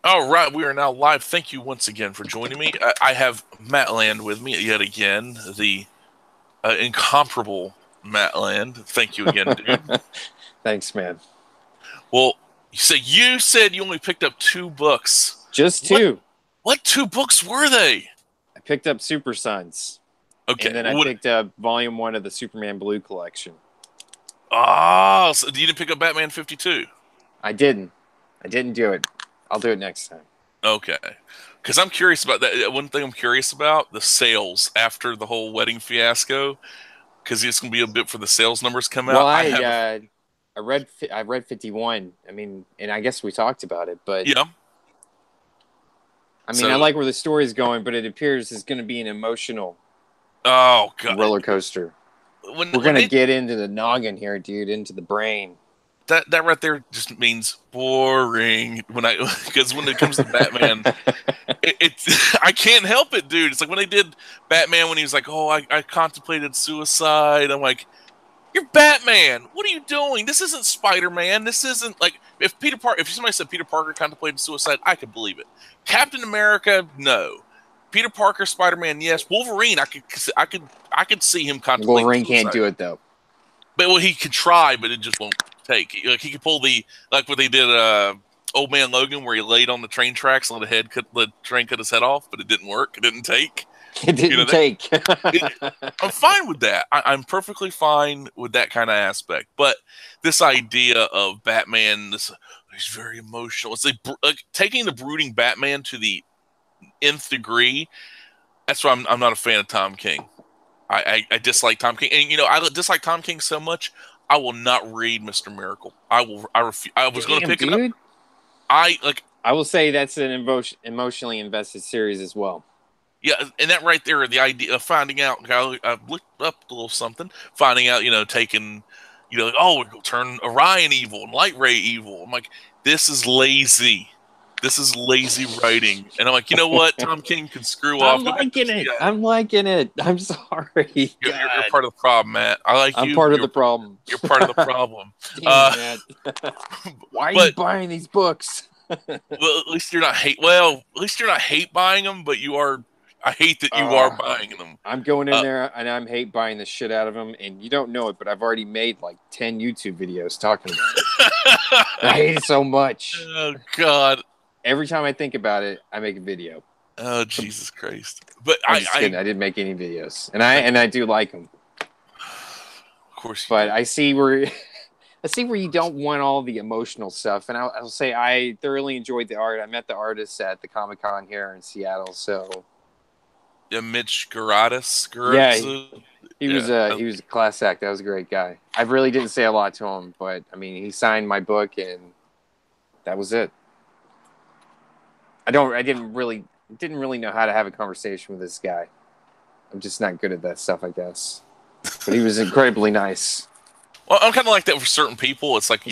All right, we are now live. Thank you once again for joining me. I have Matt Land with me yet again, the incomparable Matt Land. Thank you again, dude. Thanks, man. Well, you said you only picked up two books. Just What two. what two books were they? I picked up Super Sons, Okay. and then I picked up Volume 1 of the Superman Blue collection. Oh, so you didn't pick up Batman 52? I didn't. I didn't do it. I'll do it next time. Okay. Because I'm curious about that. One thing I'm curious about, the sales after the whole wedding fiasco, because it's going to be a bit for the sales numbers come Well, out. I read 51. I mean, and I guess we talked about it, but Yeah. I mean, I So, like where the story's going, but it appears it's going to be an emotional oh god, roller coaster. when We're when going to they get into the noggin here, dude, into the brain. that right there just means boring. When I because when it comes to Batman, it's I can't help it, dude. It's like when they did Batman when he was like, "Oh, I contemplated suicide." I'm like, "You're Batman. What are you doing? This isn't Spider-Man. This isn't like if somebody said Peter Parker contemplated suicide, I could believe it. Captain America, no. Peter Parker, Spider-Man, yes. Wolverine, I could see him contemplating Wolverine can't suicide. do it, though. But well, he could try, but it just won't take. Like he could pull the like what they did, Old Man Logan, where he laid on the train tracks and the train cut his head off, but it didn't work. It didn't take. It didn't take. It, I'm fine with that. I'm perfectly fine with that kind of aspect. But this idea of Batman, he's very emotional. It's like taking the brooding Batman to the nth degree. That's why I'm not a fan of Tom King. I dislike Tom King, and I dislike Tom King so much. I will not read Mister Miracle. I will. I refuse. I was going to Damn, pick it up. dude. I like. I will say that's an emotionally invested series as well. Yeah, and that right there, the idea of finding out. I looked up a little something, finding out. Taking. Like, oh, we'll turn Orion evil and Light Ray evil. I'm like, this is lazy. This is lazy writing, and I'm like, you know what? Tom King can screw off. I'm liking it. I'm liking it. I'm sorry. You're part of the problem, Matt. I like I'm you. part of the problem. You're part of the problem. Damn, why are you buying these books? Well, at least you're not hate. Well, at least you're not hate buying them, but you are. I hate that you are buying them. I'm going in there and I'm hate buying the shit out of them, and you don't know it, but I've already made like 10 YouTube videos talking about it. I hate it so much. Oh God! Every time I think about it, I make a video. Oh Jesus Christ! But I'm just kidding. I didn't make any videos, and I do like them. Of course, but I see where you don't want all the emotional stuff, and I'll say I thoroughly enjoyed the art. I met the artists at the Comic-Con here in Seattle, so. Mitch Garatis. Yeah, he was a class act. That was a great guy. I really didn't say a lot to him, but I mean, he signed my book, and that was it. I didn't really know how to have a conversation with this guy. I'm just not good at that stuff, I guess. But he was incredibly nice. Well, I'm kind of like that for certain people. It's like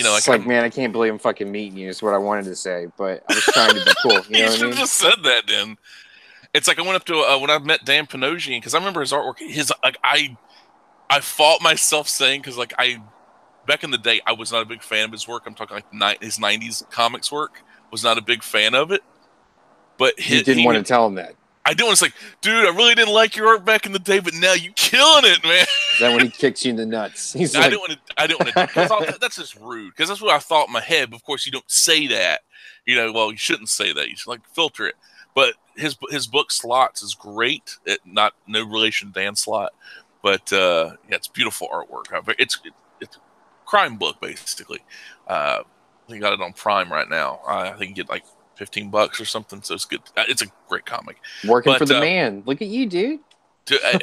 man, I can't believe I'm fucking meeting you. Is what I wanted to say, but I was trying to be cool. You know should have just said that then. It's like I went up to when I met Dan Panosian, because I remember his artwork. I fought myself saying, because back in the day I was not a big fan of his work. I'm talking like his '90s comics work. Was not a big fan of it. But you didn't want to tell him that. I didn't want to say, dude, I really didn't like your art back in the day, but now you killing it, man. Is that when he kicks you in the nuts? I didn't want to. Because that's just rude. Because that's what I thought in my head. But of course, you don't say that. Well, you shouldn't say that. You should filter it. But his book Slots is great. No relation to Dan Slott, but it's beautiful artwork. It's a crime book basically. I think I got it on Prime right now. I think you get like $15 or something, so it's good. It's a great comic. Working for the man. Look at you, dude.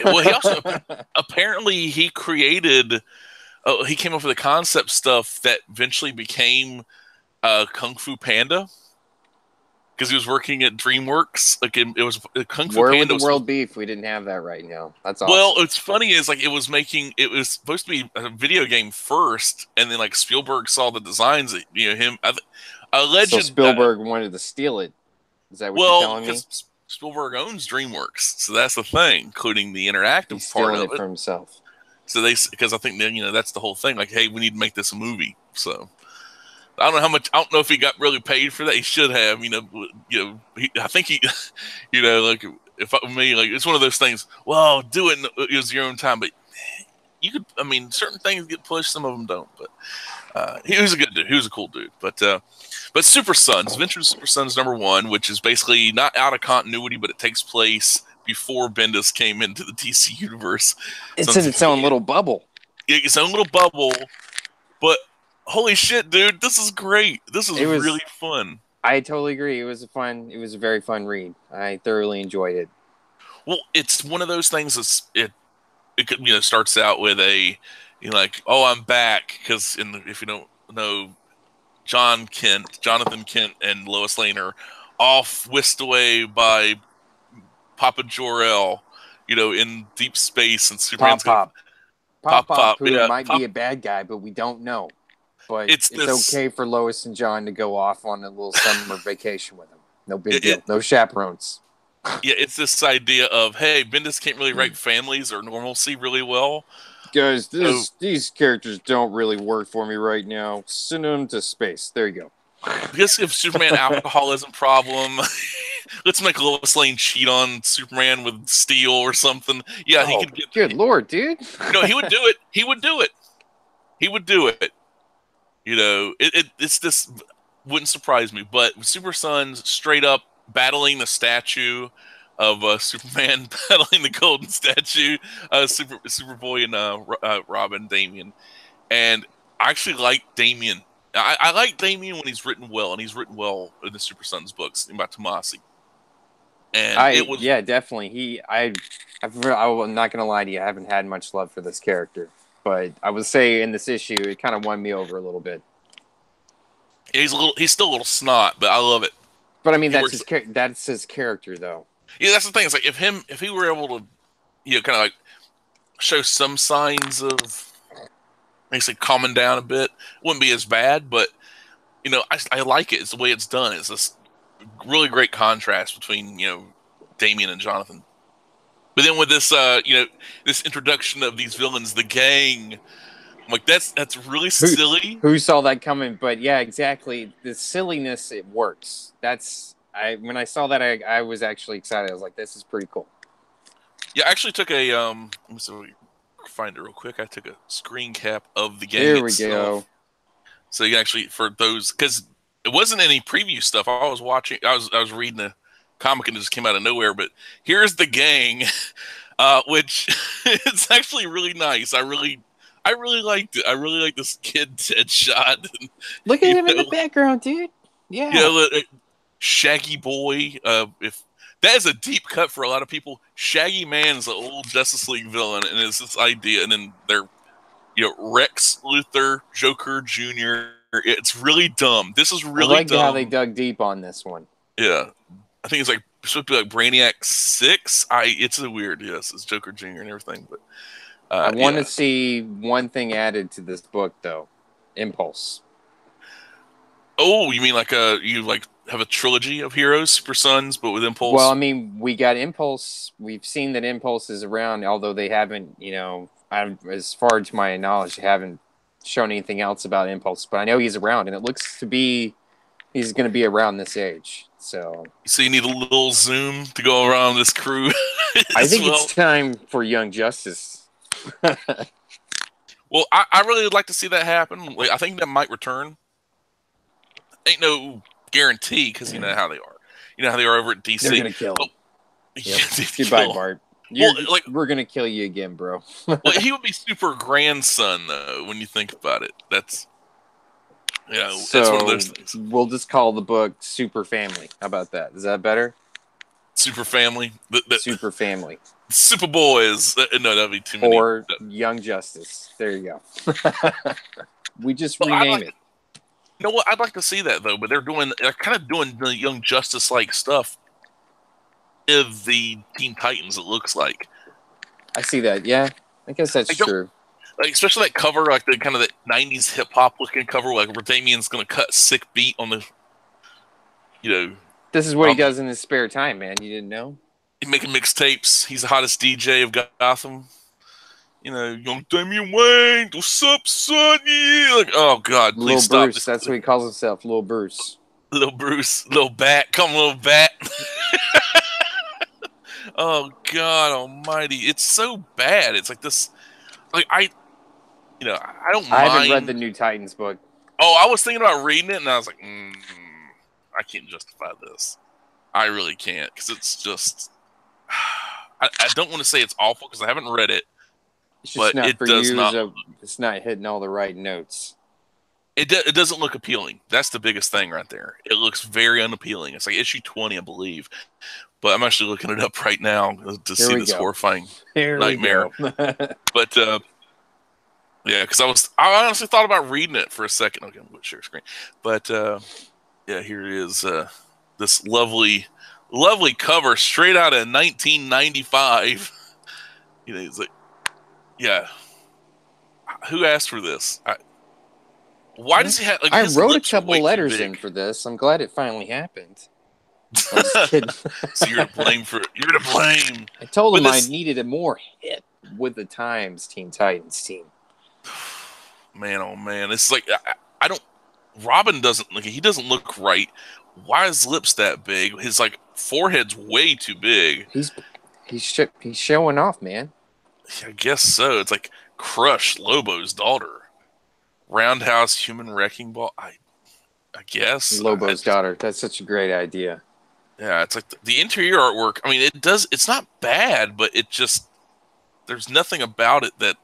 Well, he also apparently he created. He came up with the concept stuff that eventually became Kung Fu Panda. Because he was working at DreamWorks, it was Kung Fu Panda. Where would the world be if we didn't have that right now? That's awesome. Well, what's funny is it was supposed to be a video game first, and then Spielberg saw the designs that him. So Spielberg wanted to steal it. Is that what you're telling me? Because Spielberg owns DreamWorks, so that's the thing, including the interactive part of it for himself. So because I think that's the whole thing. Like, hey, we need to make this a movie. So, I don't know how much. I don't know if he got really paid for that. He should have. I think he, like if me, like it's one of those things. Well, do it. It was your own time, but you could. I mean, certain things get pushed. Some of them don't. But he was a good dude. He was a cool dude. But Super Sons, Adventures of Super Sons #1, which is basically not out of continuity, but it takes place before Bendis came into the DC universe. It's in its own little bubble. Its own little bubble. But holy shit, dude, this is great. This is really fun. I totally agree. It was a very fun read. I thoroughly enjoyed it. Well, it's one of those things that's it starts out with like, oh, I'm back, because if you don't know, Jonathan Kent and Lois Lane are off, whisked away by Papa Jor-El, in deep space, and Superman's Pop, who yeah, might be a bad guy, but we don't know. But it's okay for Lois and John to go off on a little summer vacation with him. No big deal. No chaperones. Yeah, it's this idea of, hey, Bendis can't really write families or normalcy really well. Guys, these characters don't really work for me right now. Send them to space. There you go. Because if Superman alcoholism problem, let's make Lois Lane cheat on Superman with steel or something. Yeah, he could get. Good lord, dude! He would do it. He would do it. He would do it. It's this wouldn't surprise me. But Super Sons straight up battling the statue of Superman, battling the golden statue, Superboy and Robin, Damian, and I actually like Damian. I like Damian when he's written well, and he's written well in the Super Sons books by Tomasi. And yeah, definitely. I'm not gonna lie to you, I haven't had much love for this character, but I would say in this issue, it kind of won me over a little bit. He's still a little snot, but I love it. But I mean, that's his character, though. Yeah, that's the thing. It's like if he were able to, kind of like show some signs of basically calming down a bit, it wouldn't be as bad. But I like it. It's the way it's done. It's this really great contrast between Damian and Jonathan. But then with this this introduction of these villains, the gang, I'm like, that's really silly. Who saw that coming? But yeah, exactly. The silliness, it works. When I saw that, I was actually excited. I was like, this is pretty cool. Yeah, I actually took a let me see if we can find it real quick. I took a screen cap of the game. There we go. So you actually, for those, because it wasn't any preview stuff. I was reading a comic and it just came out of nowhere. But here's the gang, which it's actually really nice. I really liked it. I really like this kid Deadshot. Look at him in the background, dude. Yeah. Shaggy Boy. If that is a deep cut for a lot of people. Shaggy Man is an old Justice League villain, and it's this idea. And then they're, Rex Luthor, Joker Jr. It's really dumb. This is really dumb. How they dug deep on this one. Yeah, I think it's supposed to be like Brainiac 6. It's a weird. Yes, it's Joker Jr. and everything, but. I want to see one thing added to this book, though. Impulse. Oh, you mean you have a trilogy of heroes, Super Sons, but with Impulse? Well, I mean, we got Impulse. We've seen that Impulse is around, although they haven't, as far to my knowledge, they haven't shown anything else about Impulse. But I know he's around, and it looks to be he's going to be around this age. So you need a little zoom to go around this crew. I think it's time for Young Justice. Well, I really would like to see that happen. I think that might return. Ain't no guarantee, because you know how they are. You know how they are over at DC. They're gonna kill him. Yep. Goodbye, Bart. We're gonna kill you again, bro. Well, he would be super grandson, though. When you think about it, that's it's one of those things. We'll just call the book Super Family. How about that? Is that better? Super Family. Super Family. Superboys. No, that'd be too many. Or Young Justice. There you go. We just rename it. You know what? I'd like to see that, though. But they're kind of doing the Young Justice like stuff of the Teen Titans. It looks like. I see that. Yeah, I guess that's true. Especially that cover, like the kind of the '90s hip hop looking cover, like where Damian's going to cut sick beat on the. This is what he does in his spare time, man. You didn't know? He's making mixtapes. He's the hottest DJ of Gotham. young Damian Wayne, what's up, son? Yeah. Like, oh God, please Little stop Bruce. this. That's what he calls himself, Little Bruce. Little Bruce, little bat, come little bat. Oh God Almighty, it's so bad. It's like this. Like I don't I haven't read the mind. new Titans book. Oh, I was thinking about reading it, and I was like, I can't justify this. I really can't because it's just. I don't want to say it's awful because I haven't read it, It's just but not it for does you. not. It's not hitting all the right notes. It doesn't look appealing. That's the biggest thing right there. It looks very unappealing. It's like issue 20, I believe. But I'm actually looking it up right now to see this horrifying nightmare. But yeah, because I honestly thought about reading it for a second. Okay, I'm going to share screen. But yeah, here it is. This lovely cover straight out of 1995. It's like, yeah. Who asked for this? Why does he have? Like, I his wrote a lips are couple way too letters big. in for this. I'm glad it finally happened. I'm just kidding. So you're to blame for it. You're to blame. I told him I needed a more hit with the Times Teen Titans team. Man, oh man, it's like I don't. Robin doesn't look. He doesn't look right. Why is his lips that big? His like forehead's way too big. He's showing off, man. I guess so. It's like Crush, Lobo's daughter. Roundhouse, Human Wrecking Ball. I guess Lobo's daughter. That's such a great idea. Yeah, it's like the interior artwork. I mean, it's not bad, but it just there's nothing about it that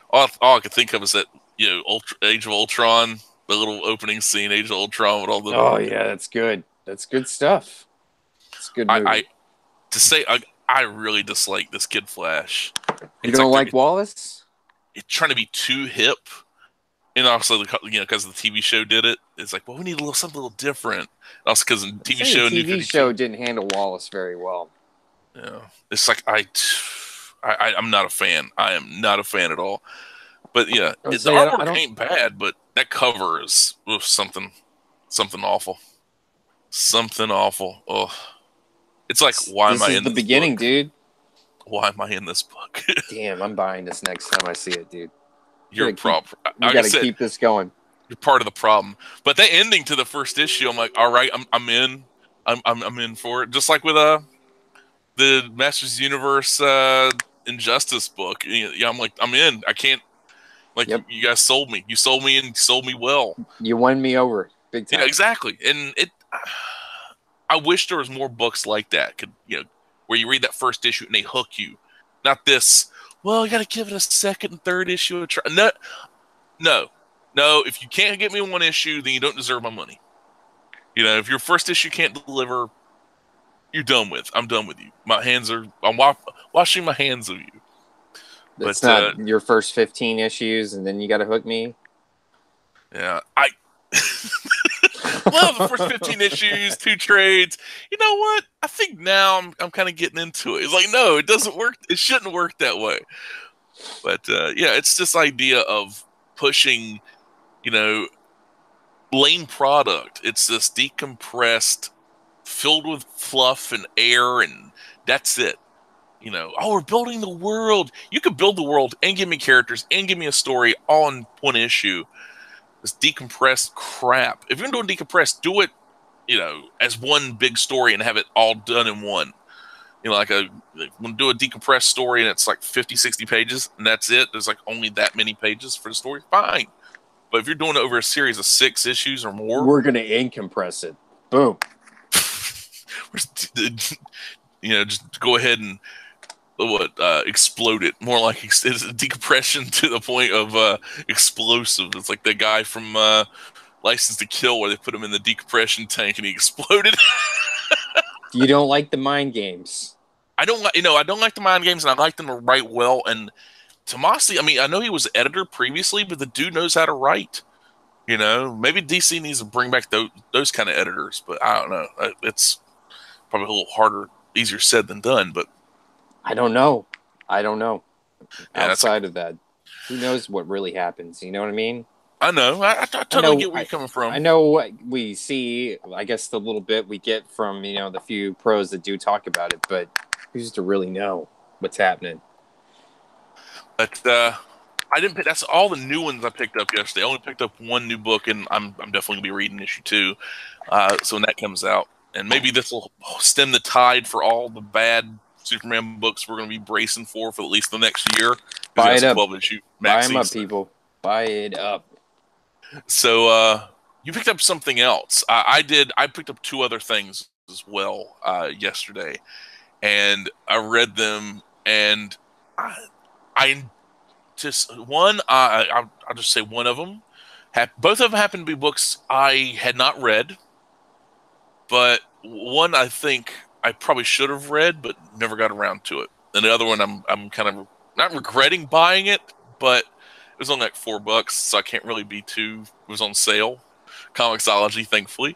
all I could think of is that Age of Ultron, the little opening scene, Age of Ultron with all the. Oh yeah, that's good. That's good stuff. It's good movie. I really dislike this Kid Flash. You don't like Wallace? It's trying to be too hip. And also, because the TV show did it, it's like, well, we need something a little different. Also, because the TV show didn't handle Wallace very well. Yeah, it's like I'm not a fan. I am not a fan at all. But yeah, the artwork ain't bad, but that cover is something awful. Something awful. Oh, it's like, why am I in this book? This is the beginning, dude. Why am I in this book? Damn, I'm buying this next time I see it, dude. You're a problem. We got to keep this going. You're part of the problem. But that ending to the first issue, I'm like, all right, I'm in. I'm in for it. Just like with the Masters of the Universe Injustice book. Yeah, I'm like, I'm in. I can't. Like, you guys sold me. You sold me and you sold me well. You won me over big time. Yeah, exactly. And I wish there was more books like that. Where you read that first issue and they hook you. Not this. Well, you got to give it a second and third issue a try. No. If you can't get me one issue, then you don't deserve my money. If your first issue can't deliver, you're done with. I'm done with you. I'm washing my hands of you. It's not your first 15 issues, and then you got to hook me. Yeah, I love the first 15 issues, 2 trades. You know what? I think now I'm kind of getting into it. It's like, no, it doesn't work. It shouldn't work that way. But yeah, it's this idea of pushing, lame product. It's this decompressed, filled with fluff and air, and that's it. We're building the world. You could build the world and give me characters and give me a story all in one issue. This decompressed crap. If you're doing decompressed, do it, as one big story and have it all done in one. Like when do a decompressed story and it's like 50, 60 pages and that's it. There's like only that many pages for the story. Fine. But if you're doing it over a series of 6 issues or more, we're going to incompress it. Boom. Just go ahead and explode it. More like it's a decompression to the point of explosive. It's like the guy from License to Kill where they put him in the decompression tank and he exploded. You don't like the mind games. I don't like the mind games, and I like them to write well. And Tomasi, I mean, I know he was editor previously, but the dude knows how to write. Maybe DC needs to bring back those kind of editors, but I don't know. It's probably a little harder, easier said than done. But I don't know. Yeah, outside of that, who knows what really happens? You know what I mean? I know. I totally get where you're coming from. I know what we see. I guess the little bit we get from the few pros that do talk about it, but who's to really know what's happening? But I didn't pick. That's all the new ones I picked up yesterday. I only picked up one new book, and I'm definitely gonna be reading issue 2. So when that comes out, and maybe this will stem the tide for all the bad Superman books we're gonna be bracing for at least the next year. Because Buy that's it a up. 12 issue Buy maxi. them up, people. Buy it up. So you picked up something else. I did. I picked up 2 other things as well yesterday, and I read them, and I just one. I'll just say one of them. Both of them happened to be books I had not read, but one I think I probably should have read, but never got around to it. And the other one, I'm kind of not regretting buying it, but it was only like $4, so I can't really be too. It was on sale, Comixology, thankfully.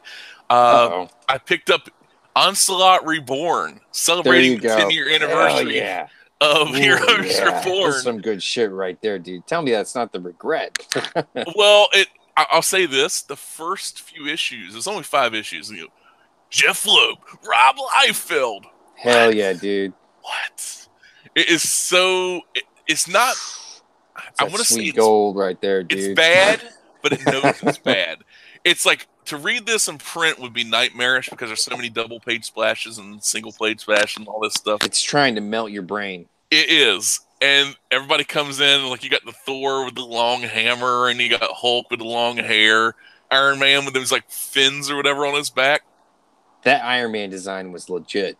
Uh-oh. I picked up Onslaught Reborn, There celebrating you the go. 10-year Hell anniversary yeah. of Ooh, Heroes yeah. That's Reborn. some good shit right there, dude. Tell me that's not the regret. Well, I'll say this: the first few issues, there's only 5 issues. You know, Jeff Loeb, Rob Liefeld. Hell What? yeah, dude. What? It is so. It's not. It's I that want to say sweet gold right there, it's dude. bad, but it knows it's bad. It's like to read this in print would be nightmarish because there's so many double page splashes and single page splashes and all this stuff. It's trying to melt your brain. It is. And everybody comes in, like you got the Thor with the long hammer, and you got Hulk with the long hair, Iron Man with those like fins or whatever on his back. That Iron Man design was legit.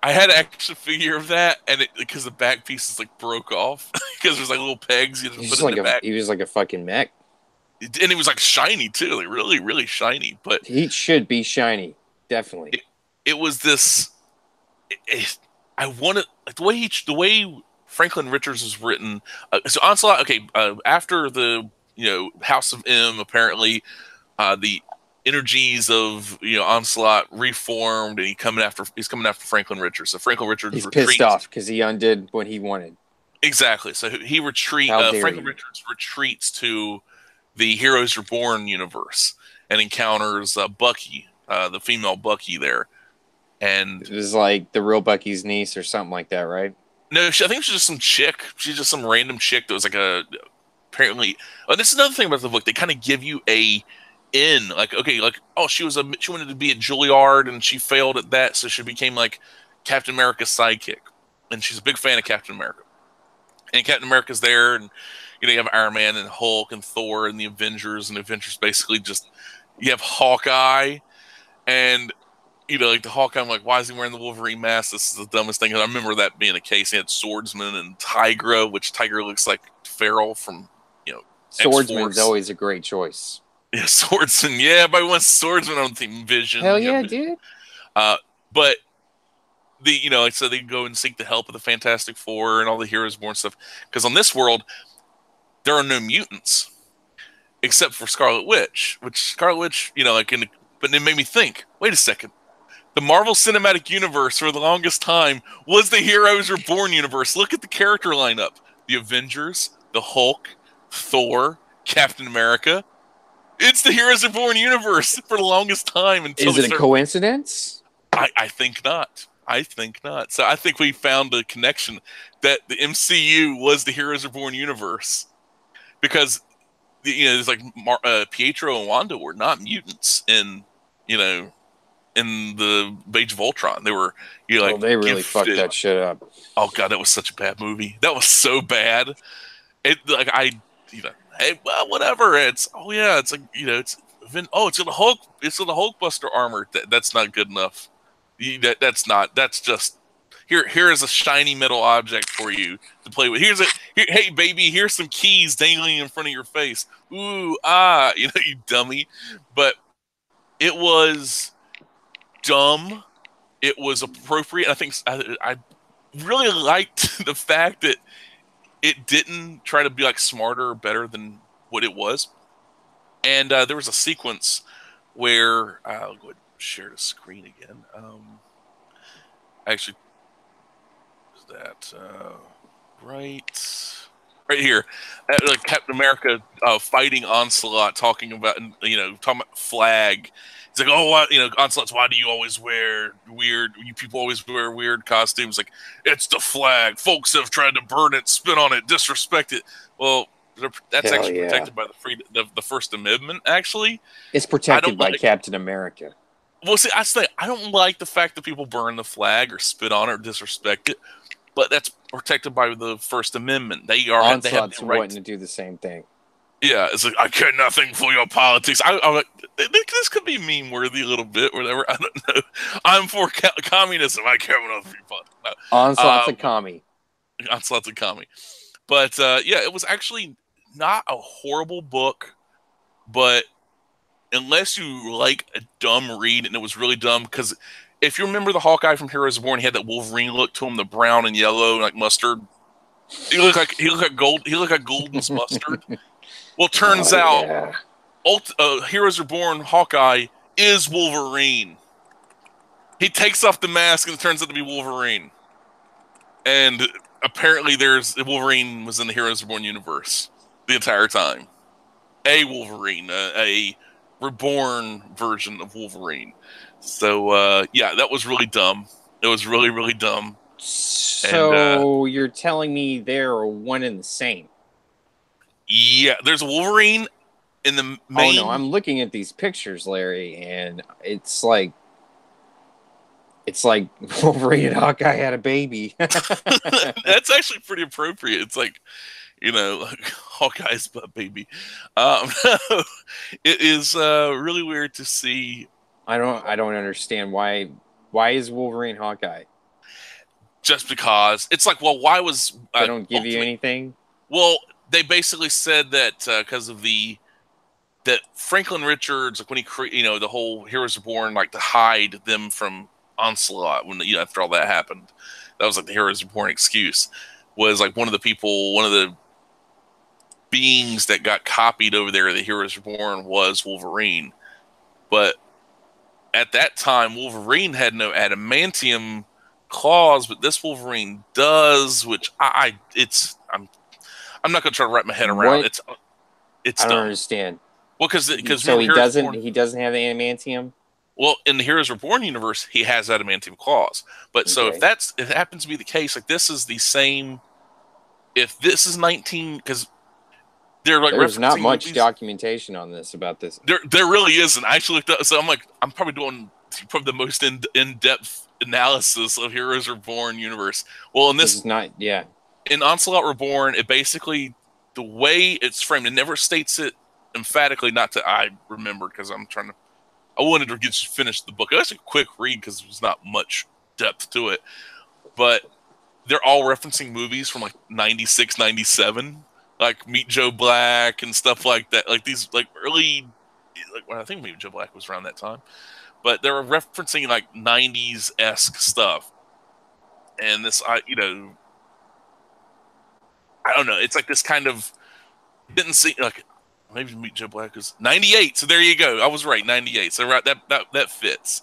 I had an action figure of that, and because the back pieces like broke off because there's like little pegs you have to put in the back, He was like a fucking mech. and it was like shiny too, like really, really shiny. But He should be shiny, definitely. it was this. I wanted like the way Franklin Richards was written. So Onslaught, okay, after the House of M, apparently the energies of Onslaught reformed, and he's coming after Franklin Richards. So Franklin Richards He's retreats. pissed off because he undid what he wanted. Exactly. So he Franklin Richards retreats to the Heroes Reborn universe and encounters Bucky, the female Bucky there. And it was like the real Bucky's niece or something like that, right? No, I think she's just some chick. She's just some random chick that was like apparently. Oh, this is another thing about the book. They kind of give you a like okay, like oh, she wanted to be at Juilliard and she failed at that, so she became like Captain America's sidekick, and she's a big fan of Captain America. And Captain America's there, and you have Iron Man and Hulk and Thor and the Avengers, and the Avengers basically just you have Hawkeye and like the Hawkeye, I'm like, why is he wearing the Wolverine mask? This is the dumbest thing. And I remember that being a case. He had Swordsman and Tigra, which Tigra looks like Farrell from, Swordsman's X-Force. always a great choice. Yeah, Swordsman. Yeah, everybody wants Swordsman on Team Vision. Hell yeah, dude. But like so they go and seek the help of the Fantastic Four and all the Heroes Born stuff. Because on this world, there are no mutants except for Scarlet Witch. Which Scarlet Witch, but it made me think. Wait a second. The Marvel Cinematic Universe for the longest time was the Heroes Reborn universe. Look at the character lineup. The Avengers, the Hulk, Thor, Captain America. It's the Heroes Reborn universe for the longest time. Is it a coincidence? I think not. I think not. So I think we found a connection that the MCU was the Heroes Reborn universe. Because, it's like Pietro and Wanda were not mutants in the Age of Ultron. They were they really fucked that shit up. Oh god, that was such a bad movie. That was so bad. Hey, well, whatever. It's it's like it's got a Hulk. It's got a Hulkbuster armor. That's not good enough. That's just here is a shiny metal object for you to play with. Hey baby, here's some keys dangling in front of your face. Ooh, you dummy. But it was dumb. It was appropriate. I think I really liked the fact that it didn't try to be like smarter or better than what it was. And there was a sequence where I'll go ahead and share the screen again. Actually, is that right? right here, like Captain America fighting Onslaught, talking about flag. He's like, oh, Onslaught's, why do you always wear weird? You people always wear weird costumes. Like, it's the flag. Folks have tried to burn it, spit on it, disrespect it. Well, that's Hell actually yeah. protected by the First Amendment. Actually, it's protected by Captain America. Well, see, I don't like the fact that people burn the flag or spit on it or disrespect it, but that's protected by the First Amendment. They have the right wanting to do the same thing. Yeah, it's like, I care nothing for your politics. I'm like, this could be meme worthy a little bit, whatever. I don't know. I'm for communism. I care nothing for your politics. No. Onslaught's a commie. Onslaught's a commie. But yeah, it was actually not a horrible book, but unless you like a dumb read, and it was really dumb, because if you remember the Hawkeye from Heroes Reborn, he had that Wolverine look to him, the brown and yellow, like mustard. He looked like Golden's mustard. Well, turns out, Heroes Reborn Hawkeye is Wolverine. He takes off the mask and it turns out to be Wolverine. And apparently, Wolverine was in the Heroes Reborn universe the entire time. A Wolverine, a reborn version of Wolverine. So yeah, that was really dumb. It was really, really dumb. So you're telling me they're one and the same? Yeah, there's a Wolverine in the main. Oh no, I'm looking at these pictures, Larry, and it's like Wolverine and Hawkeye had a baby. That's actually pretty appropriate. It's like, like Hawkeye's butt baby. It is really weird to see. I don't understand why is Wolverine Hawkeye? Just because it's like, well, why was they don't give you anything? Well, they basically said that because of that Franklin Richards, like when he the whole Heroes Reborn, like to hide them from Onslaught when after all that happened, that was like the Heroes Reborn excuse, was like one of the beings that got copied over there, the Heroes Reborn, was Wolverine. But at that time, Wolverine had no adamantium claws, but this Wolverine does, which I'm not going to try to wrap my head around. It's I don't understand. Well, because so he doesn't have the adamantium. Well, in the Heroes Reborn universe, he has adamantium claws. But okay. So if it happens to be the case, like this is the same. If this is 19, because they're like, there's not much documentation on this about this. There really isn't. I actually looked up, so I'm probably doing the most in-depth analysis of Heroes Reborn universe. Well, in this is not, yeah. In Onslaught Reborn, it basically, the way it's framed, it never states it emphatically. Not to I remember, because I wanted to just finish the book. It was a quick read because there's not much depth to it, but they're all referencing movies from like 96, 97, like Meet Joe Black and stuff like that. Like these like early, I think Meet Joe Black was around that time, but they were referencing like 90s-esque stuff. And this, I don't know. It's like this kind of, didn't see like, maybe Meet Joe Black was 98. So there you go. I was right, 98. So right, that fits.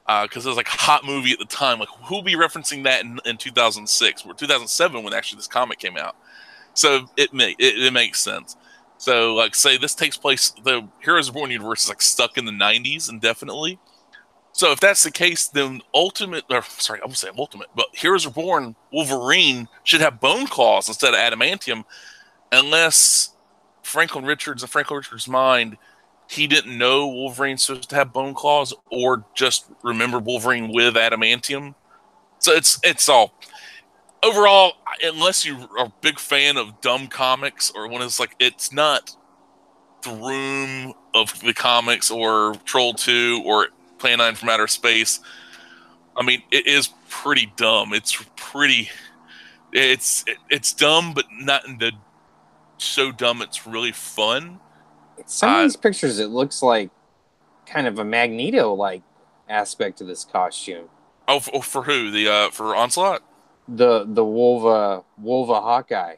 Because it was like a hot movie at the time. Like, who'll be referencing that in 2006 or 2007 when actually this comic came out? So it makes sense. So like, say this takes place, the Heroes Reborn universe is like stuck in the 90s indefinitely. So if that's the case, then Heroes Reborn Wolverine should have bone claws instead of adamantium, unless Franklin Richards' mind, he didn't know Wolverine's supposed to have bone claws, or just remember Wolverine with adamantium. So it's all overall, unless you are a big fan of dumb comics or one is like, it's not the Room of the comics or Troll 2 or Plan 9 from Outer Space. I mean, it is pretty dumb. It's dumb, but not in the so dumb it's really fun. Some of these pictures, it looks like kind of a Magneto-like aspect to this costume. Oh, for who? For Onslaught? The Wolva Hawkeye.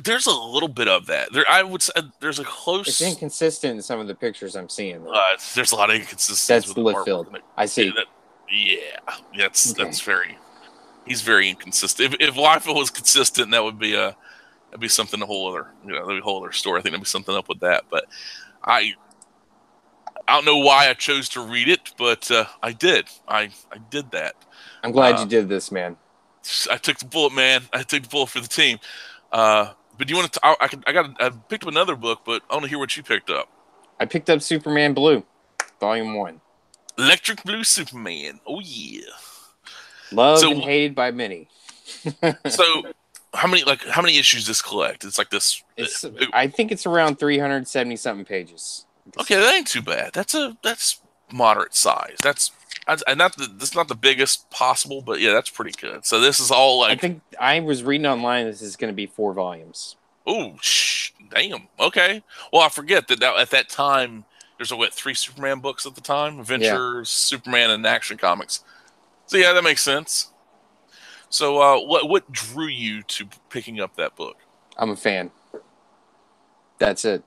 There's a little bit of that. I would say there's a close. It's inconsistent in some of the pictures I'm seeing. There's a lot of inconsistency. That's Littlefield. I see. That's very. He's very inconsistent. If Liefeld was consistent, that would be a that'd be something a whole other, that'd be a whole other story. I think there'd be something up with that. But I I don't know why I chose to read it, but I did. I did that. I'm glad you did this, man. I took the bullet, man. I took the bullet for the team. But do you want to? I picked up another book, but I want to hear what you picked up. I picked up Superman Blue, Volume 1. Electric Blue Superman. Oh yeah. Loved and hated by many. So how many issues does this collect? It's like this. I think it's around 370 something pages. Okay, that ain't too bad. That's moderate size. That's not the biggest possible, but yeah, that's pretty good. So this is all like. I think I was reading online. This is going to be 4 volumes. Oh, damn. Okay. Well, I forget that at that time there's 3 Superman books at the time: Adventures, Superman, and Action Comics. So yeah, that makes sense. So what drew you to picking up that book? I'm a fan. That's it.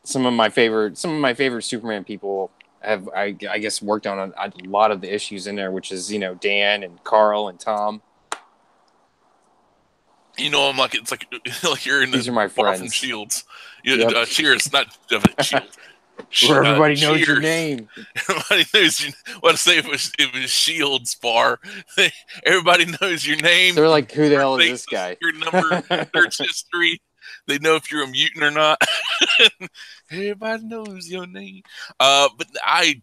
Some of my favorite Superman people have, I guess, worked on a lot of the issues in there, which is Dan and Carl and Tom. I'm like, it's like you're in These are my friends from Shields. Cheers, not Shields. Where everybody knows your name. Everybody knows you. What to say it was Shields bar. Everybody knows your name. They're like, who the hell is this guy? Your number, search history. They know if you're a mutant or not. Everybody knows your name. But I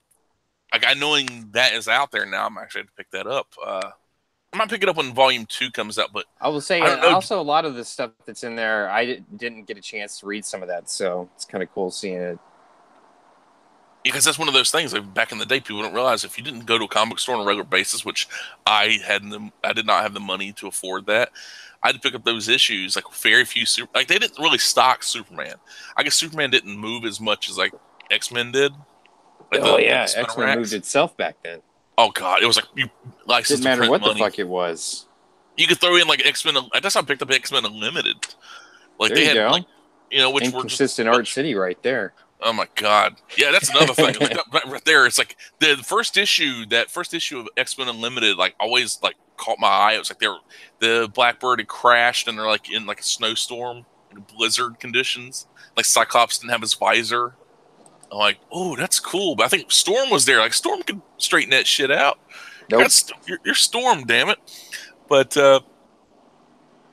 knowing that is out there now, I'm actually going to pick that up. I might pick it up when Volume 2 comes out. But I will say, also a lot of the stuff that's in there, I didn't get a chance to read some of that, so it's kind of cool seeing it. Because that's one of those things. Like back in the day, people don't realize if you didn't go to a comic store on a regular basis, which I did not have the money to afford that. I had to pick up those issues. Like very few they didn't really stock Superman. I guess Superman didn't move as much as like X-Men did. Like X-Men moved itself back then. Oh god, it was like you didn't matter what the fuck it was. You could throw in like X-Men. That's how I picked up X-Men Unlimited. Like there they had go. like which Inconsistent Art City right there. Oh my god! Yeah, that's another thing. Like, right there, it's like the first issue. That first issue of X-Men Unlimited, like always, like caught my eye. It was like the Blackbird had crashed, and they're like in like a snowstorm, blizzard conditions. Like Cyclops didn't have his visor. I'm like, oh, that's cool. But I think Storm was there. Like Storm could straighten that shit out. Nope. You're Storm, damn it. But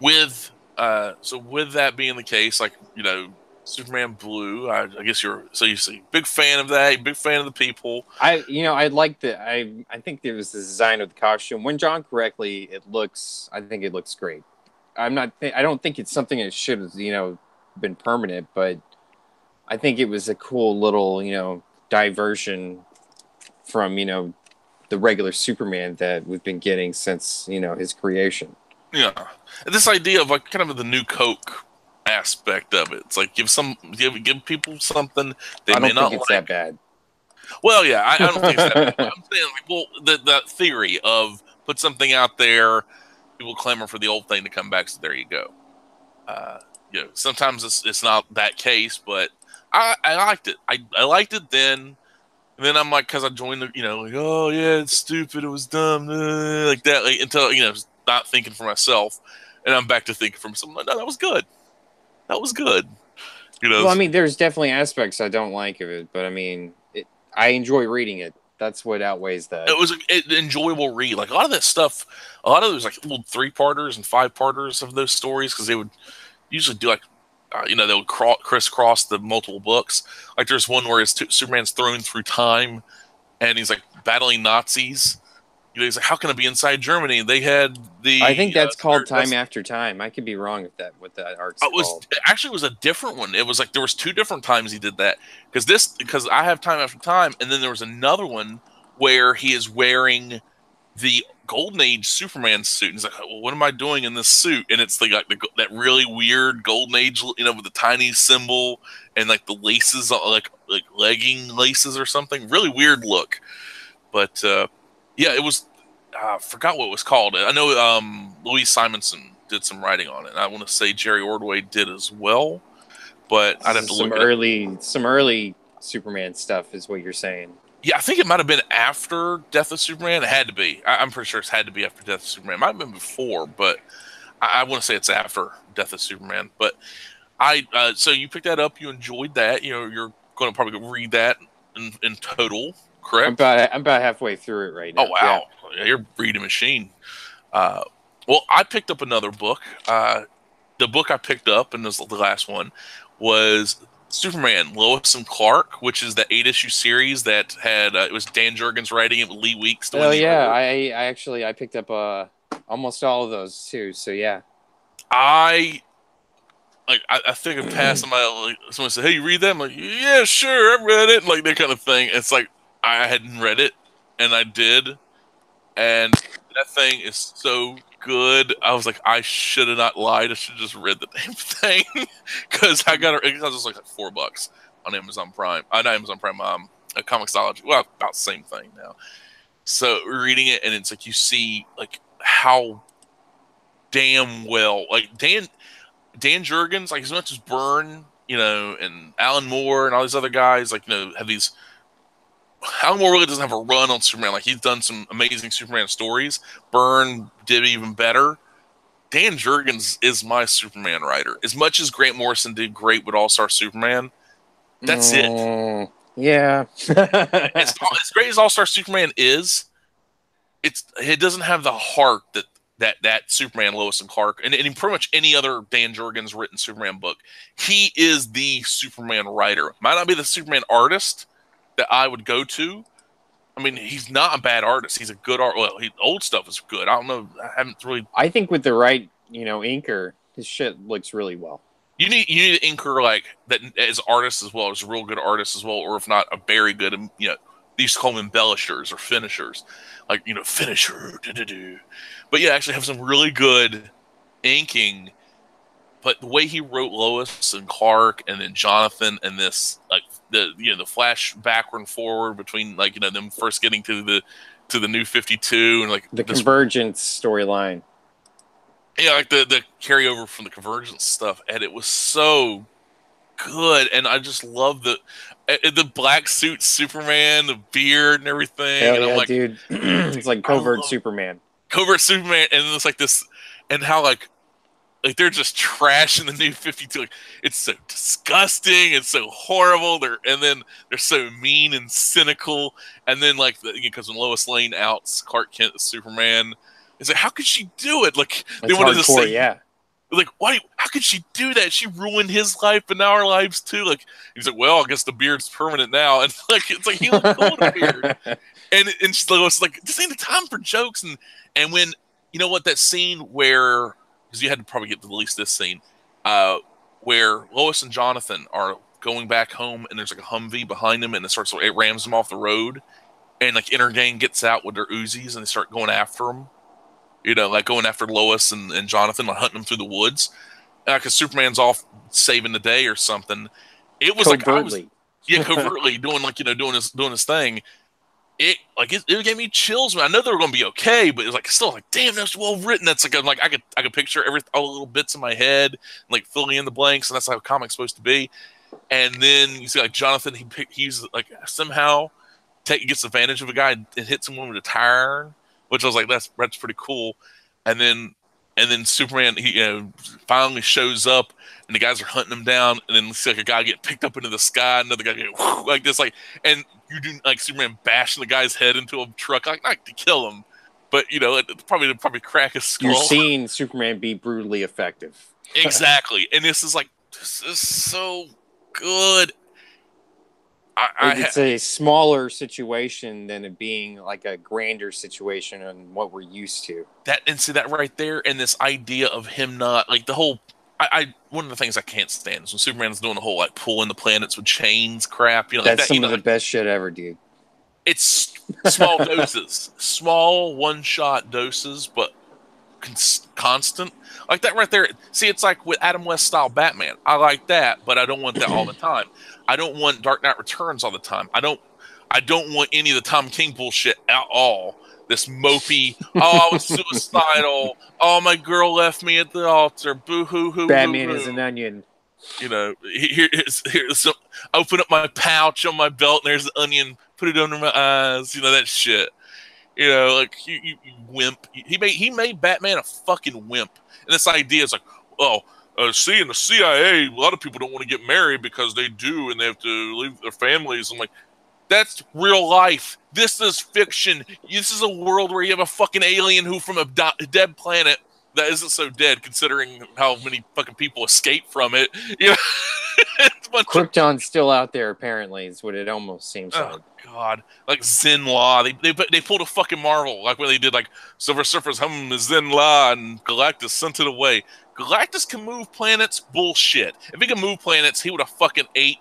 with that being the case, like Superman Blue. I guess you see big fan of that. Big fan of the people. I like the. I think it was the design of the costume. When drawn correctly, I think it looks great. I don't think it's something that should have been permanent, but I think it was a cool little diversion from the regular Superman that we've been getting since his creation. Yeah, and this idea of like kind of the new Coke aspect of it. It's like give people something they may not think it's that bad. Well, yeah, I don't think it's that bad. I'm saying like, well, the theory of put something out there, people clamor for the old thing to come back. So there you go. Sometimes it's not that case, but I liked it. I liked it then. And then I'm like, because I joined the, like, oh yeah, it's stupid, it was dumb, like that, like, until not thinking for myself, and I'm back to thinking for myself. Like, no, that was good. That was good. Well, I mean, there's definitely aspects I don't like of it, but I mean, I enjoy reading it. That's what outweighs that. It was an enjoyable read. Like a lot of that stuff, a lot of those like little 3-parters and 5-parters of those stories, because they would usually do like, they would crisscross the multiple books. Like there's one where Superman's thrown through time, and he's like battling Nazis. He's like, how can it be inside Germany? They had the. I think that's called Time After Time. I could be wrong with that. What that arc's called? It was a different one. It was like there was 2 different times he did that because I have Time After Time, and then there was another one where he is wearing the Golden Age Superman suit. And he's like, well, what am I doing in this suit? And it's like that really weird Golden Age, with the tiny symbol and like the laces, like legging laces or something. Really weird look, but. Yeah, it was. I forgot what it was called. I know Louise Simonson did some writing on it. And I want to say Jerry Ordway did as well, but I'd have to look. Some early Superman stuff is what you're saying. Yeah, I think it might have been after Death of Superman. It had to be. I'm pretty sure it had to be after Death of Superman. It might have been before, but I want to say it's after Death of Superman, but so you picked that up, you enjoyed that, you're going to probably read that in total, correct? I'm about halfway through it right Oh now. Yeah. wow, yeah, you're reading machine. Uh, well, I picked up another book. The book I picked up, and this was the last one, was Superman, Lois and Clark, which is the 8-issue series that had it was Dan Jurgens writing it with Lee Weeks doing Oh the yeah, artwork. I picked up almost all of those too. So yeah. I I think of passing my like, someone said, "Hey, you read that?" I'm like, "Yeah, sure, I read it." Like that kind of thing. It's like I hadn't read it, and I did, and that thing is so good. I was like, I should have not lied. I should have just read the damn thing because I got it. It was like $4 on Amazon Prime. Not Amazon Prime. A Comixology. Well, about the same thing now. So reading it, and it's like you see like how damn well like Dan Jurgens, like as much as Byrne, and Alan Moore and all these other guys, like have these. Alan Moore really doesn't have a run on Superman. Like he's done some amazing Superman stories. Byrne did even better. Dan Jurgens is my Superman writer. As much as Grant Morrison did great with All Star Superman, that's it. Yeah. As great as All Star Superman is, it doesn't have the heart that Superman, Lois and Clark, and pretty much any other Dan Jurgens written Superman book. He is the Superman writer. Might not be the Superman artist that I would go to. I mean, he's not a bad artist. He's a good art. Well, old stuff is good. I don't know. I haven't really. I think with the right, inker, his shit looks really well. You need an inker like that as artist as well, as a real good artist as well, or if not a very good, they used to call them embellishers or finishers, like finisher. But yeah, actually have some really good inking. But the way he wrote Lois and Clark, and then Jonathan, and this like the flash backward and forward between like them first getting to the New 52 and like the Convergence storyline. Yeah, like the carryover from the Convergence stuff, and it was so good, and I just love the black suit Superman, the beard and everything. Hell and yeah, I'm like, dude! It's like covert Superman. Covert Superman, and it's like this, and how like they're just trashing the New 52. Like it's so disgusting, it's so horrible. And then they're so mean and cynical, and then like because when Lois Lane outs Clark Kent as Superman. It's like, how could she do it? Like That's they wanted to say, yeah. Like, why? How could she do that? She ruined his life and our lives too. Like he's like, well, I guess the beard's permanent now, and like it's like he looked cool with a beard, and she's like, this ain't the time for jokes. And when that scene where because you had to probably get to at least this scene, where Lois and Jonathan are going back home, and there's like a Humvee behind them, and it rams them off the road, and like Intergang gets out with their Uzis, and they start going after them. Like going after Lois and Jonathan, like hunting them through the woods, because Superman's off saving the day or something. It was covertly. Covertly doing doing his thing. It gave me chills. I know they were going to be okay, but it was like still like, damn, that's well written. That's like I could picture all the little bits in my head, like filling in the blanks, and that's how a comic's supposed to be. And then you see like Jonathan, he's like somehow gets advantage of a guy and hits him with a tire iron, which I was like, that's pretty cool. And then Superman, he finally shows up, and the guys are hunting him down, and then it's like a guy get picked up into the sky, another guy get like this, like, and you do like Superman bashing the guy's head into a truck, like not to kill him, but it probably crack his skull. You're seeing Superman be brutally effective. Exactly, and this is so good. It's a smaller situation than it being like a grander situation on what we're used to. See that right there, and this idea of him not like the whole. One of the things I can't stand is when Superman's doing the whole like pulling the planets with chains crap. That's some of the best shit ever, dude. It's small doses, small one-shot doses, but constant. Like that right there. See, it's like with Adam West style Batman. I like that, but I don't want that all the time. I don't want Dark Knight Returns all the time. I don't want any of the Tom King bullshit at all. This mopey, I was suicidal. Oh, my girl left me at the altar. Boo hoo hoo. Batman is an onion. Here's open up my pouch on my belt, and there's the onion. Put it under my eyes. That shit. You know, like you wimp. He made Batman a fucking wimp. And this idea is like, oh, see, in the CIA, a lot of people don't want to get married because they do, and they have to leave their families. I'm like, that's real life. This is fiction. This is a world where you have a fucking alien who from a dead planet that isn't so dead, considering how many fucking people escape from it. You know, Krypton's still out there. Apparently, is what it almost seems like. God, like Zen Law. They pulled a fucking Marvel, like when they did like Silver Surfer's home is Zen Law and Galactus sent it away. Galactus can move planets. Bullshit. If he can move planets, he would have fucking ate.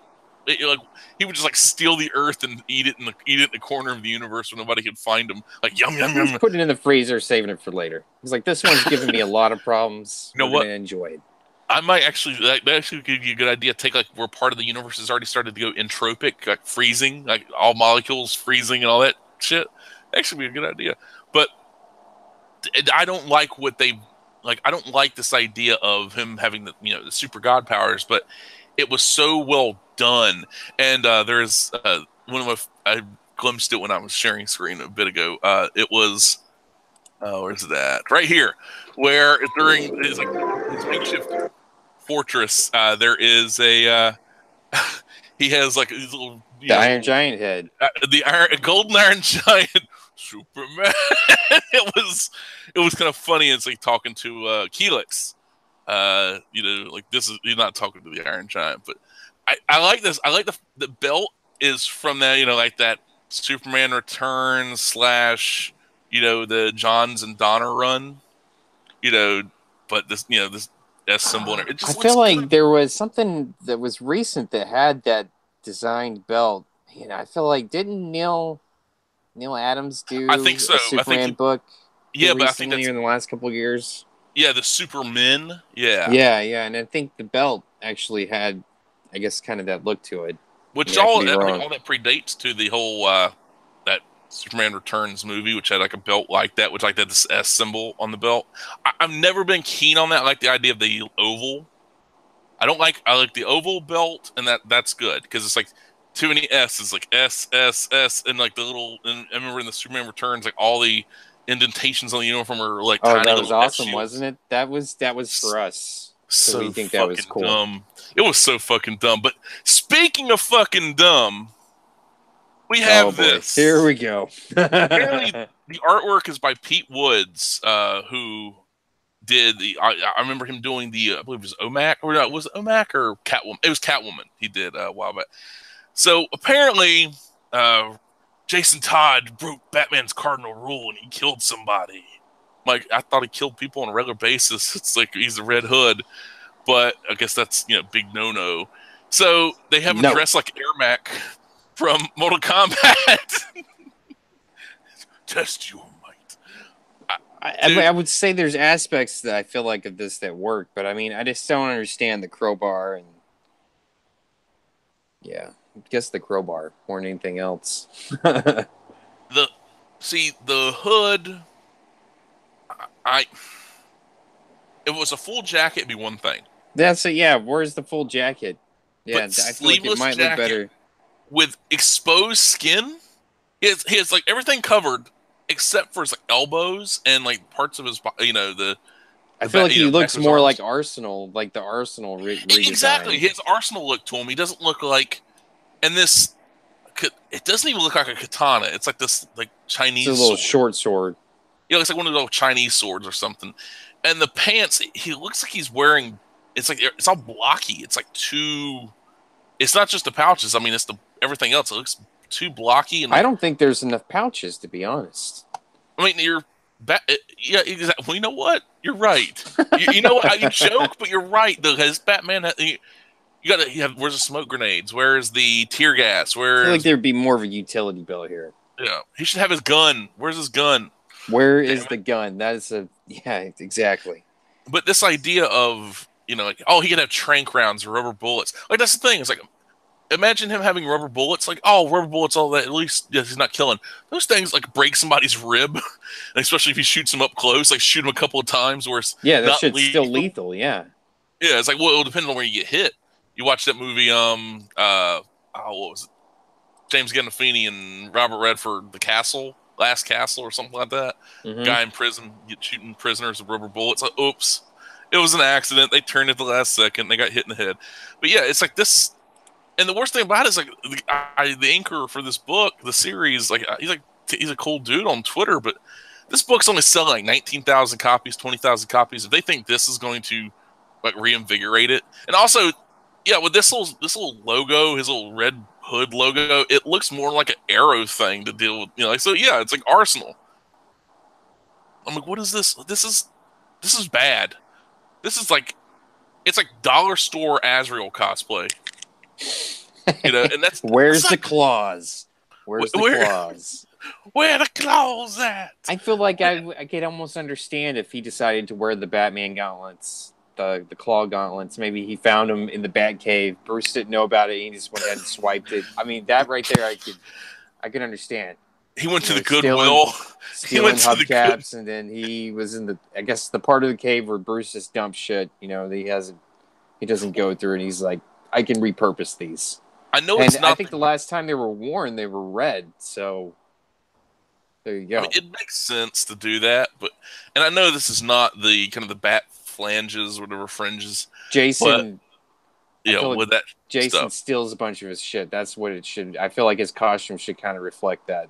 Like he would just like steal the Earth and eat it in the corner of the universe where nobody could find him. Like yum yum yum. Putting it in the freezer, saving it for later. He's like, this one's giving me a lot of problems. You know what? Enjoy it. I might actually that actually give you a good idea. Take like where part of the universe has already started to go entropic, like freezing, like all molecules freezing and all that shit. Actually, be a good idea. But I don't like what they like. I don't like this idea of him having the super god powers. But it was so well done, and there's one of I glimpsed it when I was sharing screen a bit ago. It was where's that? Right here, where during his makeshift fortress, there is a he has like these little Iron Giant head, the golden Iron Giant Superman. it was kind of funny. It's like talking to Keelix. Like this is he's not talking to the Iron Giant, but I like this. I like the belt is from that like that Superman Returns / the Johns and Donner run, but this this S symbol. It just I feel like there was something that was recent that had that designed belt. I feel like didn't Neil Adams do I think so. a Superman book? Yeah, but I think that's in the last couple of years. Yeah, the Supermen. Yeah, and I think the belt actually had, I guess, kind of that look to it. Which all that predates to the whole that Superman Returns movie, which had like a belt like that, which like that this S symbol on the belt. I've never been keen on that. I like the idea of the oval. I like the oval belt, and that's good because it's like too many S's, like S S S, and like the little. And I remember in the Superman Returns, like all the indentations on the uniform are like tiny. That was awesome, wasn't it? That was for us. So we think that was cool. Dumb. It was so fucking dumb. But speaking of fucking dumb, we have this. Here we go. Apparently, the artwork is by Pete Woods, who did the. I remember him doing the. I believe it was OMAC, or was it OMAC or Catwoman? It was Catwoman. He did a while back. So apparently, Jason Todd broke Batman's cardinal rule and he killed somebody. Like, I thought he killed people on a regular basis. It's like he's the Red Hood, but I guess that's big no. So they have him dressed like Ermac from Mortal Kombat. Test your might. I would say there's aspects that I feel like of this that work, but I mean, I just don't understand the crowbar and I guess the crowbar more than anything else. the hood. If it was a full jacket, it'd be one thing. Where's the full jacket? Yeah, but I feel like it might look better with exposed skin. He has like everything covered except for his like elbows and like parts of his I feel like he looks more like Arsenal, like the Arsenal redesign. Exactly, his Arsenal look to him. He doesn't look like, and this, it doesn't even look like a katana. It's like this like Chinese. It's a little short sword. Yeah, it's like one of those Chinese swords or something. And the pants, he looks like he's wearing. It's like it's all blocky. It's like too. It's not just the pouches. I mean, it's the everything else. It looks too blocky. And I don't think there's enough pouches, to be honest. I mean, yeah, exactly. Well, you know what? You're right. you know what? You joke, but you're right. Though, because Batman, you have. Where's the smoke grenades? Where's the tear gas? I feel like there'd be more of a utility belt here. Yeah, he should have his gun. Where's his gun? Where is the gun? That is exactly. But this idea of like, oh, he could have tranq rounds or rubber bullets. Like that's the thing. It's like, imagine him having rubber bullets. Like, oh, rubber bullets, all that. At least he's not killing. Those things like break somebody's rib, especially if he shoots him up close. Like shoot him a couple of times where it's that shit's still lethal. Yeah. Yeah, it's like it'll depend on where you get hit. You watch that movie. What was it? James Gandolfini and Robert Redford, The Castle. Last Castle or something like that. Mm-hmm. Guy in prison get shooting prisoners with rubber bullets. Like, oops, it was an accident. They turned at the last second. They got hit in the head. But yeah, it's like this. And the worst thing about it is like the anchor for this book, the series, like he's a cool dude on Twitter, but this book's only selling like 19,000 copies, 20,000 copies. If they think this is going to like reinvigorate it, and also, yeah, with this little logo, his little red hood logo, it looks more like an Arrow thing to deal with. Like, so yeah, it's like Arsenal. I'm like, what is this? This is bad. This is like it's like dollar store Azrael cosplay. And Where's that's the not, claws? Where's the where claws? where the claws at? I feel like I could almost understand if he decided to wear the Batman gauntlets, the claw gauntlets. Maybe he found them in the Batcave. Bruce didn't know about it. He just went ahead and swiped it. I mean, that right there, I could understand. He went to the Stealing Goodwill. He went to the good. hubcaps, and then he was in I guess the part of the cave where Bruce just dumps shit. He doesn't go through, and he's like, I can repurpose these. I know And it's not. I think the last time they were worn, they were red. So there you go. I mean, it makes sense to do that, and I know this is not the kind of the bat flanges or whatever fringes. Jason, But with that Jason stuff. steals a bunch of his shit. That's what it should. I feel like his costume should kind of reflect that.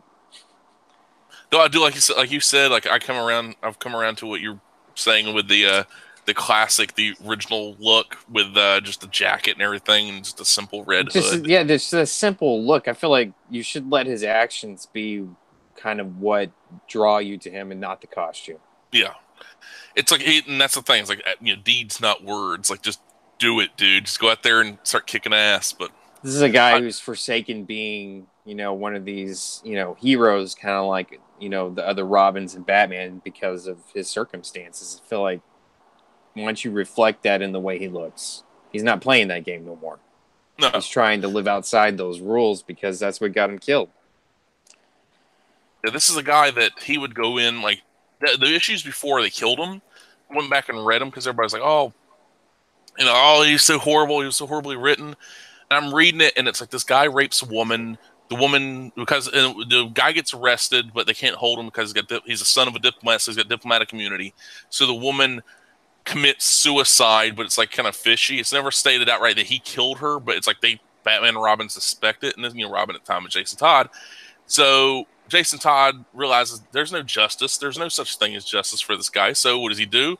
Though I do like you said, like I've come around to what you're saying with the classic, the original look with just the jacket and everything, and just a simple red hood. Yeah, just a simple look. I feel like you should let his actions be kind of what draw you to him, and not the costume. Yeah, it's like, and that's the thing. It's like deeds, not words. Like just do it, dude. Just go out there and start kicking ass. But this is a guy who's forsaken being, one of these, heroes, kind of like, the other Robins and Batman because of his circumstances. I feel like once you reflect that in the way he looks, he's not playing that game no more. No, he's trying to live outside those rules because that's what got him killed. yeah, this is a guy that he would go in like the issues before they killed him. Went back and read them because everybody's like, oh, he's so horrible. He was so horribly written. And I'm reading it, and it's like this guy rapes a woman. The woman, because the guy gets arrested, but they can't hold him because he's a son of a diplomat, so he's got diplomatic immunity. So the woman commits suicide, but it's like kind of fishy. It's never stated outright that he killed her, but it's like Batman and Robin suspect it, and then Robin at the time with Jason Todd. So Jason Todd realizes there's no justice. There's no such thing as justice for this guy. So what does he do?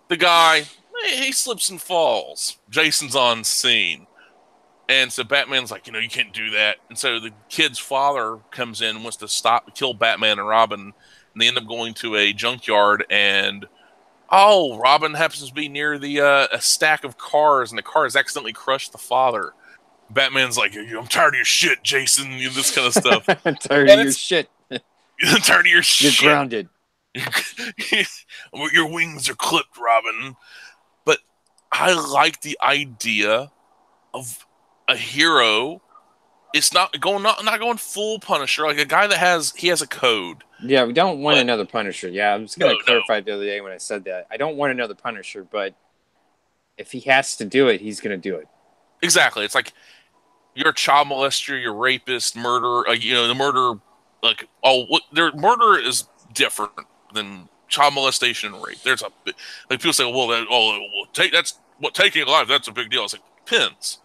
The guy, he slips and falls. Jason's on scene. And so Batman's like, you can't do that. And so the kid's father comes in and wants to kill Batman and Robin. And they end up going to a junkyard, and Robin happens to be near a stack of cars, and the car has accidentally crushed the father. Batman's like, I'm tired of your shit, Jason, this kind of stuff. I'm tired of your shit. I'm tired of your shit. You're grounded. Your wings are clipped, Robin. But I like the idea of a hero. It's not going full Punisher, like a guy that has a code. Yeah, we don't want another Punisher. Yeah, I'm just going to clarify the other day when I said that. I don't want another Punisher, but if he has to do it, he's going to do it. Exactly. It's like you're a child molester, you're a rapist, murderer. The murder, murder is different than child molestation and rape. There's people say, taking a life, that's a big deal. It's like pins.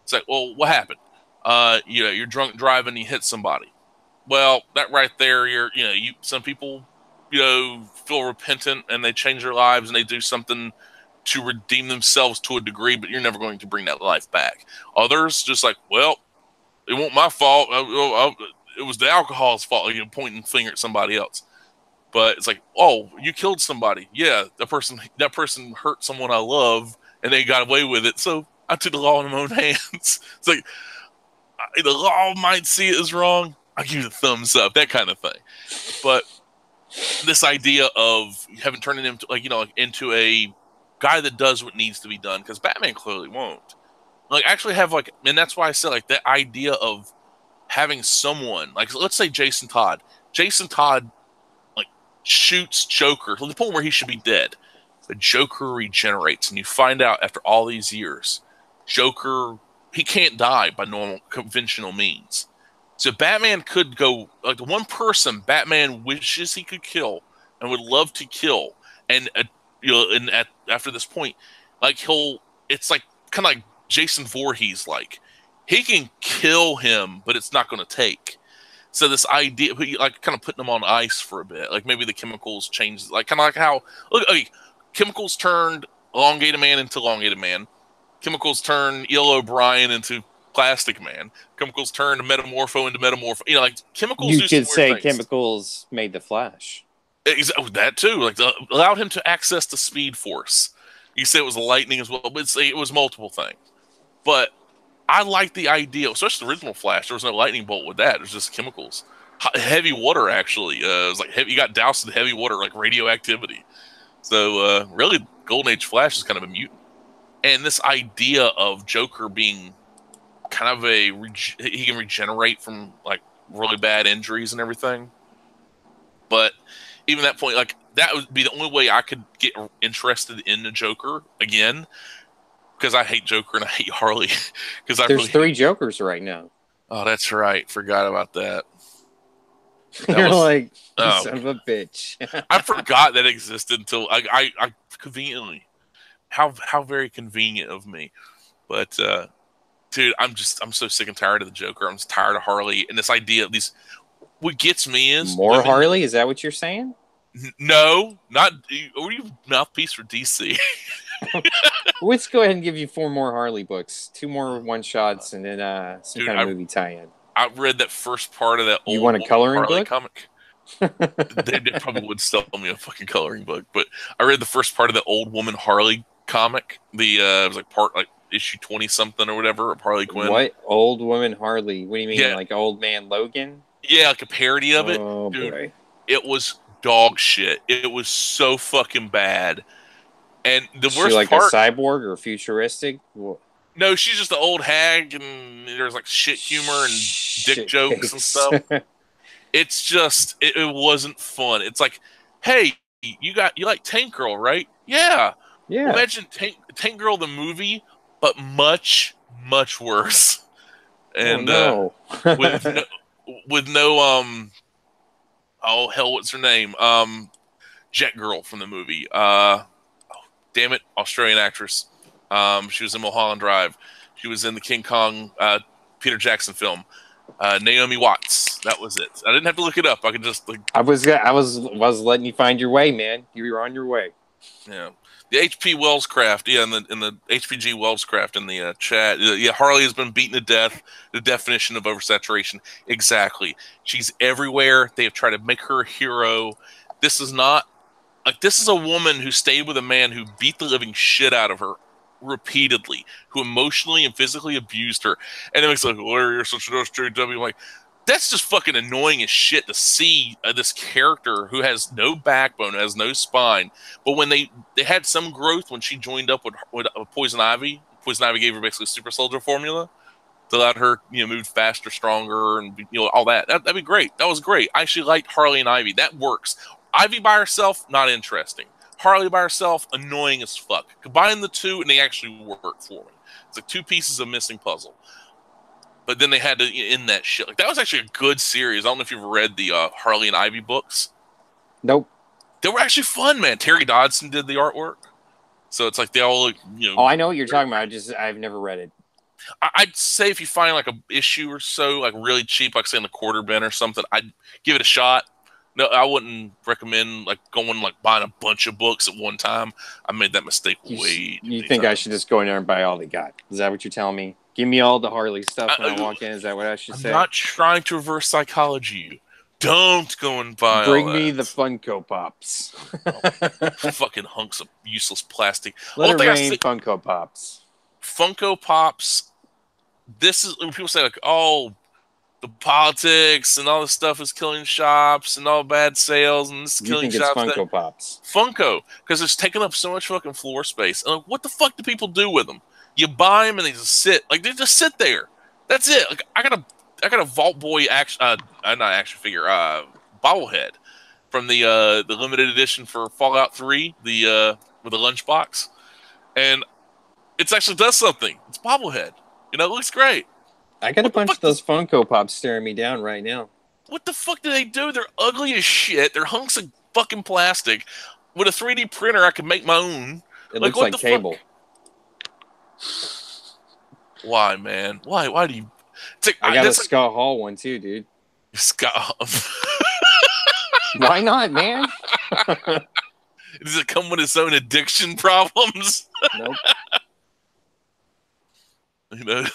It's like, well, what happened? You're drunk driving, you hit somebody. Well, that right there, some people, feel repentant and they change their lives and they do something to redeem themselves to a degree, but you're never going to bring that life back. Others just like, well, it wasn't my fault. It was the alcohol's fault. Pointing finger at somebody else. But it's like, oh, you killed somebody. Yeah, that person hurt someone I love, and they got away with it. So I took the law in my own hands. It's like the law might see it as wrong. I give you the thumbs up, that kind of thing. But this idea of having turned him into a guy that does what needs to be done, because Batman clearly won't. Actually have and that's why I said that idea of having someone let's say Jason Todd. Jason Todd shoots Joker to the point where he should be dead. But Joker regenerates, and you find out after all these years, Joker, he can't die by normal conventional means. So Batman could go like the one person Batman wishes he could kill and would love to kill, and and after this point, like it's like kind of like Jason Voorhees, like he can kill him, but it's not going to take. So this idea, like kind of putting them on ice for a bit, like maybe the chemicals change, like kind of like how look, like, chemicals turned Elongated Man into Elongated Man, chemicals turn Eel O'Brien into Plastic Man, chemicals turn Metamorpho into Metamorpho. You know, like chemicals You do some could weird say things. chemicals made the Flash. That too, like allowed him to access the Speed Force. You say it was lightning as well, but it was multiple things. But I like the idea, especially the original Flash. There was no lightning bolt with that. It was just chemicals. Heavy water, actually. It was like heavy, you got doused in heavy water, like radioactivity. So, really, Golden Age Flash is kind of a mutant. And this idea of Joker being kind of he can regenerate from, like, really bad injuries and everything. But even that point, like, that would be the only way I could get interested in the Joker again. Because I hate Joker and I hate Harley. Because There's three Jokers right now. Oh, that's right. Forgot about that. You're like, you son of a bitch. I forgot that existed until I conveniently. How very convenient of me. But dude, I'm so sick and tired of the Joker. I'm just tired of Harley and this idea of these. What gets me is more women, Harley. Is that what you're saying? No, not. Are you mouthpiece for DC? Let's go ahead and give you 4 more Harley books, 2 more one shots, and then some kind of movie tie-in. I read that first part of that old. You want a coloring Harley book? Comic. they probably would sell me a fucking coloring book, but I read the first part of the Old Woman Harley comic. It was like issue 20 something or whatever of Harley Quinn. What? Old Woman Harley? What do you mean, like Old Man Logan? Yeah, like a parody of it. Oh, dude, boy. It was dog shit. It was so fucking bad. And the worst like part, a cyborg or futuristic? What? No, she's just an old hag, and there's like shit humor and dick jokes and stuff. It's just it wasn't fun. It's like, hey, you like Tank Girl, right? Yeah. Yeah. Well, imagine Tank Girl the movie, but much worse. And with no oh hell, what's her name? Jet Girl from the movie. Damn it, Australian actress. She was in Mulholland Drive. She was in the King Kong Peter Jackson film. Naomi Watts. That was it. I didn't have to look it up. I could just like. I was letting you find your way, man. You were on your way. Yeah, the H.P. Wellscraft. Yeah, in the HPG Wellscraft in the chat. Yeah, Harley has been beaten to death. The definition of oversaturation. Exactly. She's everywhere. They have tried to make her a hero. This is not. Like, this is a woman who stayed with a man who beat the living shit out of her repeatedly, who emotionally and physically abused her. And it makes like, Larry, you're such an SJW. I'm like, that's just fucking annoying as shit to see this character who has no backbone, has no spine. But when they had some growth when she joined up with Poison Ivy. Poison Ivy gave her basically super soldier formula to let her, move faster, stronger, and all that. That'd be great. That was great. I actually liked Harley and Ivy. That works. Ivy by herself, not interesting. Harley by herself, annoying as fuck. Combine the two, and they actually work for me. It's like 2 pieces of missing puzzle. But then they had to end that shit. Like, that was actually a good series. I don't know if you've read the Harley and Ivy books. Nope. They were actually fun, man. Terry Dodson did the artwork. So it's like they all look, Oh, I know what you're talking about. I've never read it. I'd say if you find like a issue or so, like really cheap, like say in the quarter bin or something, I'd give it a shot. No, I wouldn't recommend like going like buying a bunch of books at one time. I made that mistake way. You think I should just go in there and buy all they got? Is that what you're telling me? Give me all the Harley stuff when I walk in. Is that what I should say? I'm not trying to reverse psychology you. Don't go and buy. Bring me the Funko Pops. Fucking hunks of useless plastic. Let it rain, Funko Pops. Funko Pops. This is when people say like, oh, the politics and all this stuff is killing shops and all bad sales and this is killing shops. You think it's Funko Pops? Funko, because it's taking up so much fucking floor space. And like, what the fuck do people do with them? You buy them and they just sit. Like, they just sit there. That's it. Like, I got a Vault Boy not action figure, bobblehead from the limited edition for Fallout 3, with the lunchbox, and it actually does something. It's bobblehead. It looks great. I got a What the bunch fuck of those Funko Pops staring me down right now. What the fuck do they do? They're ugly as shit. They're hunks of fucking plastic. With a 3D printer, I can make my own. It Like, looks what like the fuck? cable. Why, man? Why? Why do you? It's like, I got a that's Scott Hall one too, dude. like Scott. Why not, man? Does it come with its own addiction problems? Nope. You know,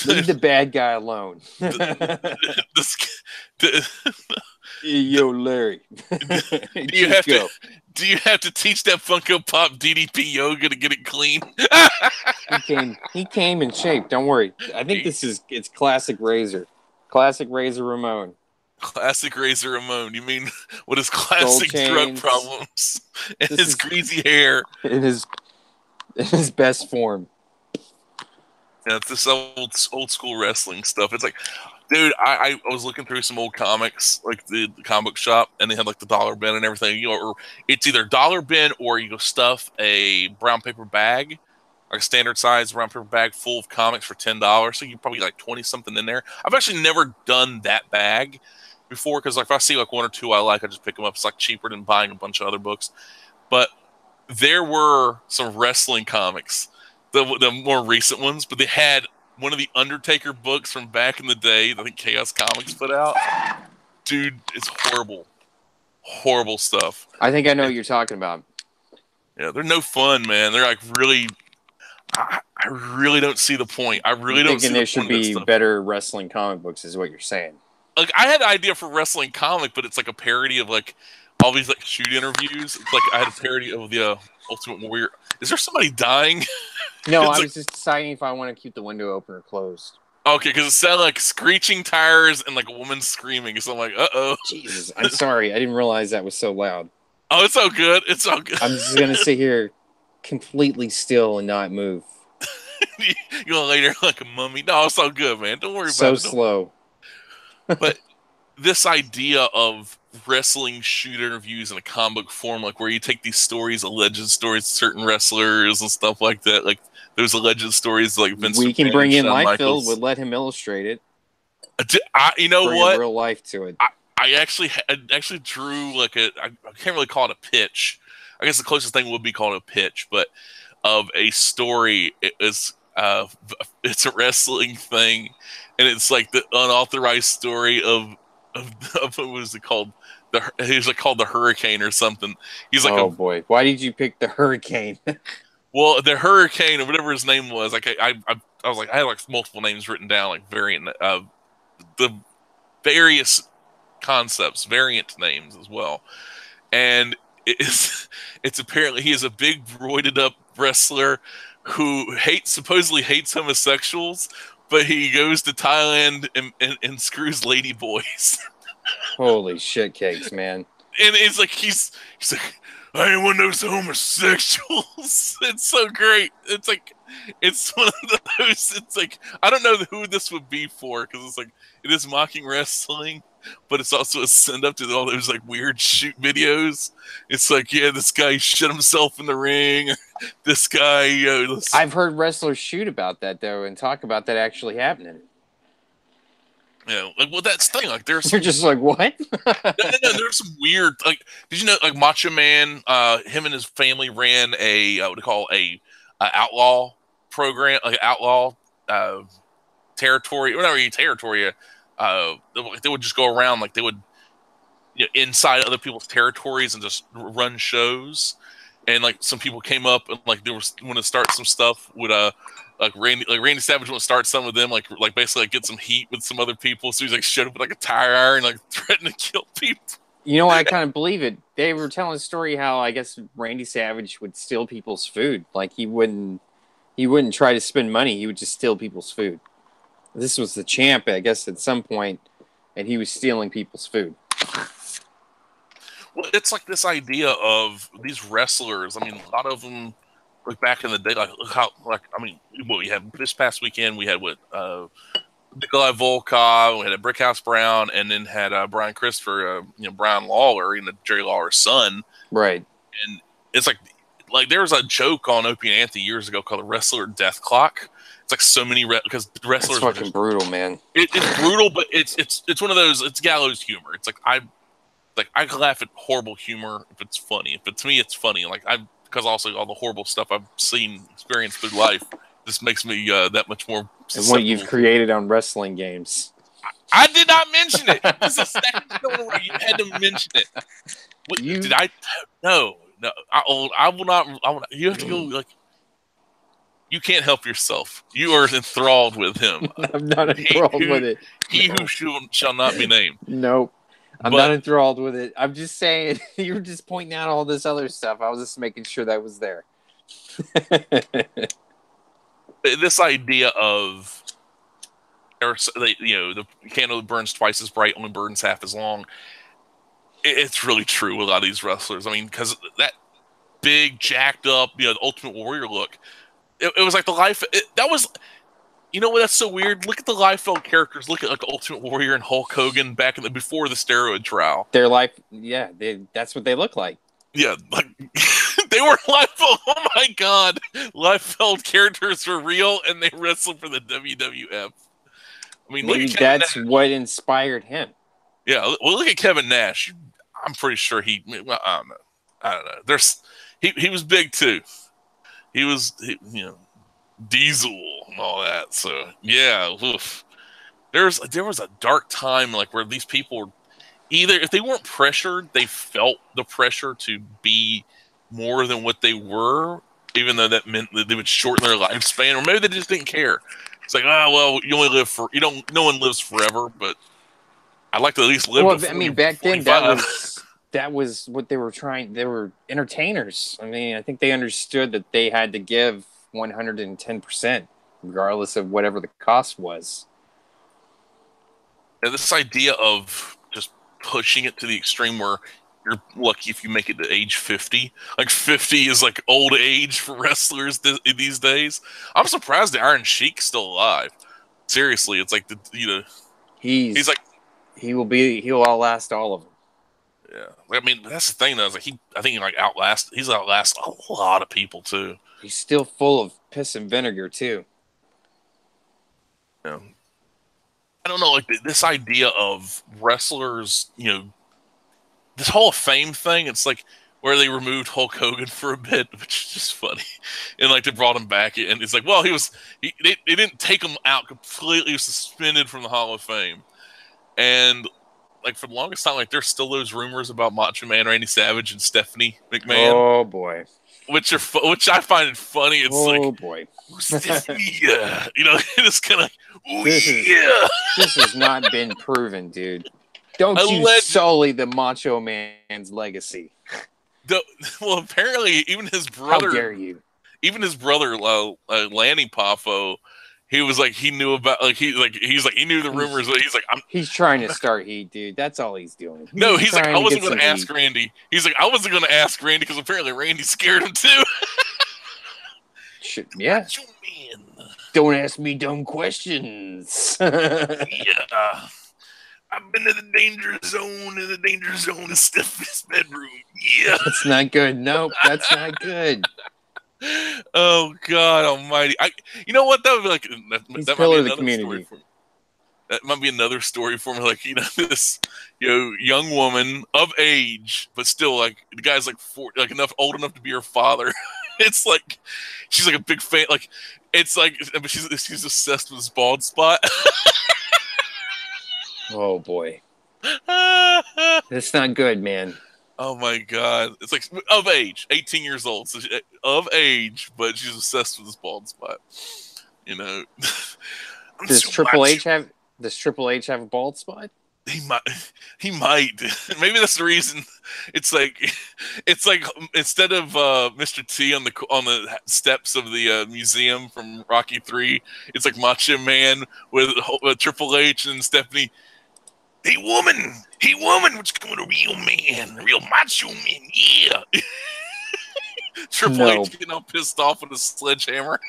Leave the bad guy alone. Yo, Larry. Do you have to teach that Funko Pop DDP yoga to get it clean? He came in shape. Don't worry. I think it's classic Razor. Classic Razor Ramon. Classic Razor Ramon. You mean with his classic drug problems and his greasy hair? In his best form. Yeah, it's this old school wrestling stuff. It's like, dude, I was looking through some old comics, like the comic book shop, and they had like the dollar bin and everything. You know, or it's either dollar bin or you go stuff a brown paper bag, like a standard size brown paper bag full of comics for $10. So you probably like 20 something in there. I've actually never done that bag before because like if I see like one or two I like, I just pick them up. It's like cheaper than buying a bunch of other books. But there were some wrestling comics. The more recent ones, but they had one of the Undertaker books from back in the day. I think Chaos Comics put out. Dude, it's horrible, horrible stuff. I think I know what you're talking about. Yeah, they're no fun, man. They're like really. I really don't see the point. I really don't see the point. There should be better wrestling comic books, is what you're saying. Like I had an idea for wrestling comic, but it's like a parody of like all these like shoot interviews. It's like I had a parody of the Ultimate Warrior. Is there somebody dying? No, I was just deciding if I want to keep the window open or closed. Okay, because it sounded like screeching tires and like a woman screaming. So I'm like, uh-oh. Jesus, I'm sorry. I didn't realize that was so loud. Oh, it's all good. It's all good. I'm just going to sit here completely still and not move. You're going to lay there like a mummy. No, it's all good, man. Don't worry about it. So slow. But this idea of wrestling shoot interviews in a comic book form, like where you take these stories, alleged stories, of certain wrestlers and stuff like that, like those alleged stories, like Vince. We can bring in Liefeld. Would let him illustrate it. You know bring what? Real life to it. I actually drew like I can't really call it a pitch. I guess the closest thing would be called a pitch, but of a story. It's a wrestling thing, and it's like the unauthorized story of what was it called? He's like called the Hurricane or something. He's like, oh boy, why did you pick the Hurricane? Well, the Hurricane or whatever his name was. Like I was like I had like multiple names written down, like variant the various concepts, variant names as well, and it's apparently he is a big roided up wrestler who supposedly hates homosexuals, but he goes to Thailand and screws lady boys. Holy shit cakes, man. And it's like he's like, I ain't one of those homosexuals. It's so great. It's like it's one of those. It's like I don't know who this would be for because it's like it is mocking wrestling, but it's also a send up to all those like weird shoot videos. It's like, yeah, this guy shit himself in the ring. This guy. I've heard wrestlers shoot about that though and talk about that actually happening. Yeah, like well, that's the thing. Like, you're just like what? no. There's some weird. Like, did you know? Like, Macho Man, him and his family ran a what do you call a outlaw program, like outlaw territory, or not really territory. They would just go around, like they would inside other people's territories and just run shows. And like some people came up and like they were want to start some stuff with like Randy Savage want to start some of them like basically like get some heat with some other people. So he's like showed up with like a tire iron, like threatening to kill people. You know, I kind of believe it. They were telling a story how I guess Randy Savage would steal people's food. Like he wouldn't try to spend money. He would just steal people's food. This was the champ, I guess, at some point, and he was stealing people's food. Well, it's like this idea of these wrestlers. I mean, a lot of them, like back in the day, like how, like I mean, what we had this past weekend, we had what Nikolai Volkov, we had a Brickhouse Brown, and then had Brian Christopher, Brian Lawler, Jerry Lawler's son, right? And it's like there was a joke on Opie and Anthony years ago called the Wrestler Death Clock, It's like so many because It's wrestlers are fucking brutal, man. It's brutal, but it's one of those. It's gallows humor. It's like I can laugh at horrible humor if it's funny. If it's me, it's funny. Like because also all the horrible stuff I've seen, experienced through life, this makes me that much more susceptible. And what you've created on wrestling games. I did not mention it. This is the second show where you had to mention it. What, did I? No. I will not. You have to go like. You can't help yourself. You are enthralled with him. I'm not enthralled with it. He who shall not be named. Nope. I'm not enthralled with it. I'm just saying, you were just pointing out all this other stuff. I was just making sure that was there. This idea of, the candle that burns twice as bright only burns half as long. It's really true with a lot of these wrestlers. I mean, because that big, jacked up, the Ultimate Warrior look. It was like the life. That was, you know what? That's so weird. Look at the Liefeld characters. Look at like Ultimate Warrior and Hulk Hogan back in before the steroid trial. Their life, that's what they look like. Yeah, like they were Liefeld. Oh my god, Liefeld characters were real, and they wrestled for the WWF. I mean, maybe that's what inspired him. Yeah, well, look at Kevin Nash. I'm pretty sure I don't know. He was big too. He was, Diesel and all that. So yeah, oof. There was a dark time like where these people were either, if they weren't pressured, they felt the pressure to be more than what they were, even though that meant that they would shorten their lifespan, or maybe they just didn't care. It's like, well, you only live no one lives forever, but I'd like to at least live. Well, I mean, back then that was what they were trying. They were entertainers. I mean, I think they understood that they had to give 110%, regardless of whatever the cost was. And this idea of just pushing it to the extreme where you're lucky if you make it to age 50. Like 50 is like old age for wrestlers these days. I'm surprised the Iron Sheik's still alive. Seriously, it's like he's like he'll outlast all of them. Yeah, I mean that's the thing though. Is like I think he's outlasts a lot of people too. He's still full of piss and vinegar too. Yeah, I don't know, like this idea of wrestlers, this Hall of Fame thing. It's like where they removed Hulk Hogan for a bit, which is just funny, and like they brought him back, and it's like, well, they didn't take him out completely. He was suspended from the Hall of Fame, and like for the longest time, like there's still those rumors about Macho Man Randy Savage and Stephanie McMahon. Oh boy, which I find it funny. It's boy, Stephanie, it's kind of this has not been proven, dude. Don't you sully the Macho Man's legacy. Well, apparently, even his brother. How dare you? Even his brother, Lanny Poffo, he was like, he knew about, like, he knew the rumors. He's like, he's trying to start heat, dude. That's all he's doing. He's like, I wasn't going to ask Randy. He's like, I wasn't going to ask Randy because apparently Randy scared him too. Yeah. Macho Man. Don't ask me dumb questions. Yeah. I've been to the danger zone, and the danger zone is Stephanie's bedroom. Yeah. That's not good. Nope, that's not good. Oh, God almighty. You know what? That would be like, that might be another story for me. That might be another story for me. Like, this, young woman of age, but still, like, the guy's like old enough to be her father. It's like, she's like a big fan. Like, it's like, she's obsessed with his bald spot. Oh boy, that's not good, man. Oh my God, it's like of age, 18 years old, so of age, but she's obsessed with his bald spot. Does Triple H have a bald spot? He might. Maybe that's the reason. It's like instead of Mr. T on the steps of the museum from Rocky 3, it's like Macho Man with Triple H and Stephanie. Hey woman, what's going on, real man, real macho man, yeah. Triple H getting all pissed off with a sledgehammer.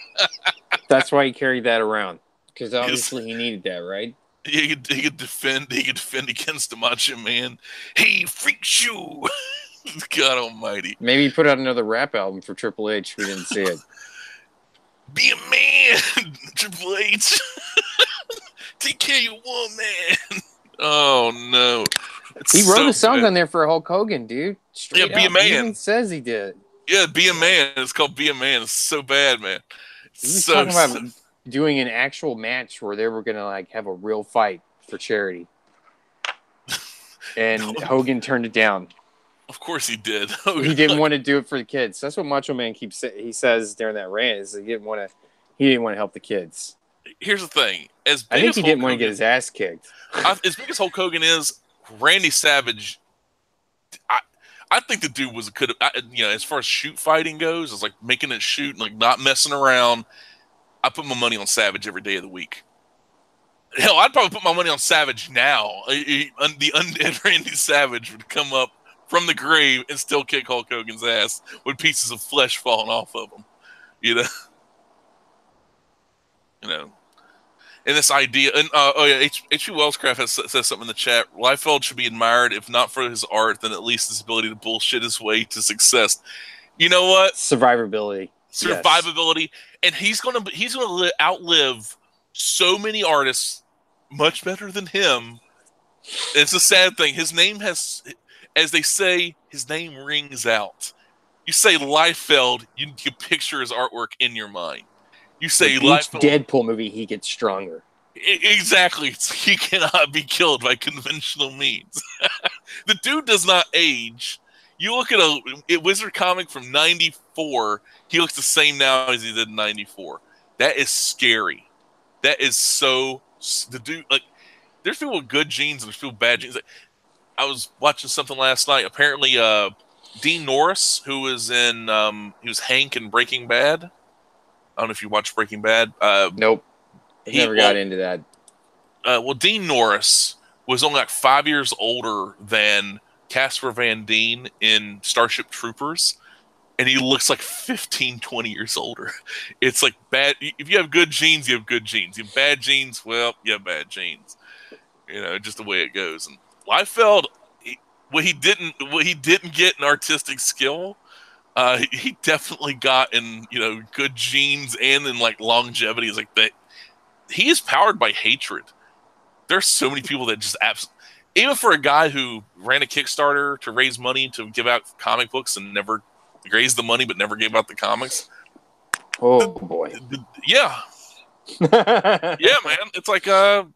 That's why he carried that around, because obviously he needed that, right? He could defend against the Macho Man. Hey, freak show. God almighty. Maybe he put out another rap album for Triple H. We didn't see it. Be a man, Triple H. Take care of your woman. Oh no, it's He wrote so a song bad. on there for Hulk Hogan, dude. Yeah, Straight be a up. He man. even says he did. Yeah, be a man. It's called Be a Man. It's so bad, man. It's He was so, talking so. about doing an actual match where they were gonna like have a real fight for charity, and Hogan turned it down. Of course he did. He didn't want to do it for the kids. That's what Macho Man keeps he says during that rant is he didn't want to help the kids. Here's the thing: I think he didn't want to get his ass kicked. As big as Hulk Hogan is, Randy Savage. I think the dude could have, as far as shoot fighting goes, it's like making it shoot and like not messing around. I put my money on Savage every day of the week. Hell, I'd probably put my money on Savage now. The undead Randy Savage would come up from the grave and still kick Hulk Hogan's ass with pieces of flesh falling off of him. You know, you know. And this idea, and H.P. Wellscraft says something in the chat. Liefeld should be admired, if not for his art, then at least his ability to bullshit his way to success. You know what? Survivability. Survivability, yes. And he's gonna outlive so many artists much better than him. It's a sad thing. His name has, as they say, his name rings out. You say Liefeld, you picture his artwork in your mind. You say each Deadpool movie, he gets stronger. Exactly. He cannot be killed by conventional means. The dude does not age. You look at a Wizard comic from 94, he looks the same now as he did in 94. That is scary. That is so... The dude, like, there's people with good genes and there's people with bad genes. Like, I was watching something last night. Apparently, Dean Norris, who was in... he was Hank in Breaking Bad. I don't know if you watched Breaking Bad. Nope. He never got into that. Well, Dean Norris was only like 5 years older than Casper Van Dien in Starship Troopers, and he looks like 15, 20 years older. It's like bad. If you have good genes, you have good genes. You have bad genes, well, you have bad genes. You know, just the way it goes. And Liefeld, what he didn't get in artistic skill, he definitely got in, good genes and in like longevity. Is like that. He is powered by hatred. There's so many people that just even for a guy who ran a Kickstarter to raise money to give out comic books and never raised the money but never gave out the comics. Oh boy. Yeah. Yeah, man. It's like let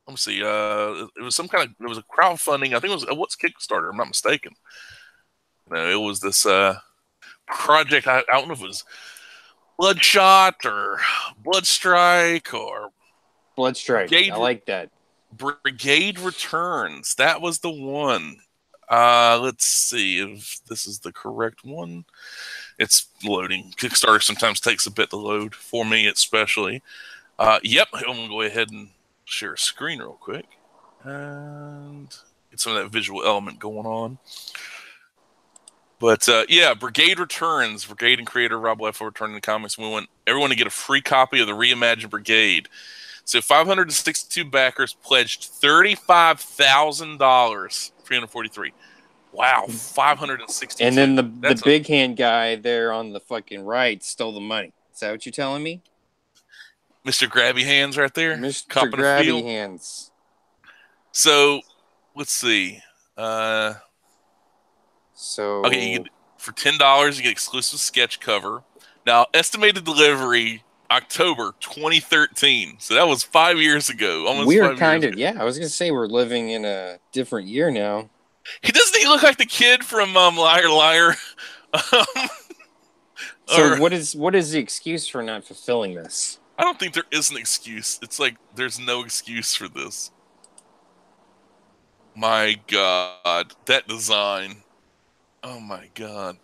me see. It was a crowdfunding. I think it was what's Kickstarter. I'm not mistaken. No, it was this project. I don't know if it was Bloodshot or Bloodstrike or Bloodstrike. I like that. Brigade Returns. That was the one. Let's see if this is the correct one. It's loading. Kickstarter sometimes takes a bit to load, for me especially. Yep, I'm going to go ahead and share a screen real quick and get some of that visual element going on. But yeah, Brigade Returns. Brigade and creator Rob Liefeld returning to comics. We want everyone to get a free copy of the reimagined Brigade. So 562 backers pledged $35,000. 343. Wow, 562. And then the big hand guy there on the fucking right stole the money. Is that what you're telling me? Mr. Grabby Hands right there. Mr. Grabby Hands. So let's see. Okay, for $10 you get exclusive sketch cover. Now, estimated delivery October 2013. So that was 5 years ago. Almost weird, 5 years ago. Yeah, I was gonna say we're living in a different year now. Doesn't he look like the kid from Liar Liar? So what is the excuse for not fulfilling this? I don't think there is an excuse. It's like there's no excuse for this. My God, that design. Oh my God.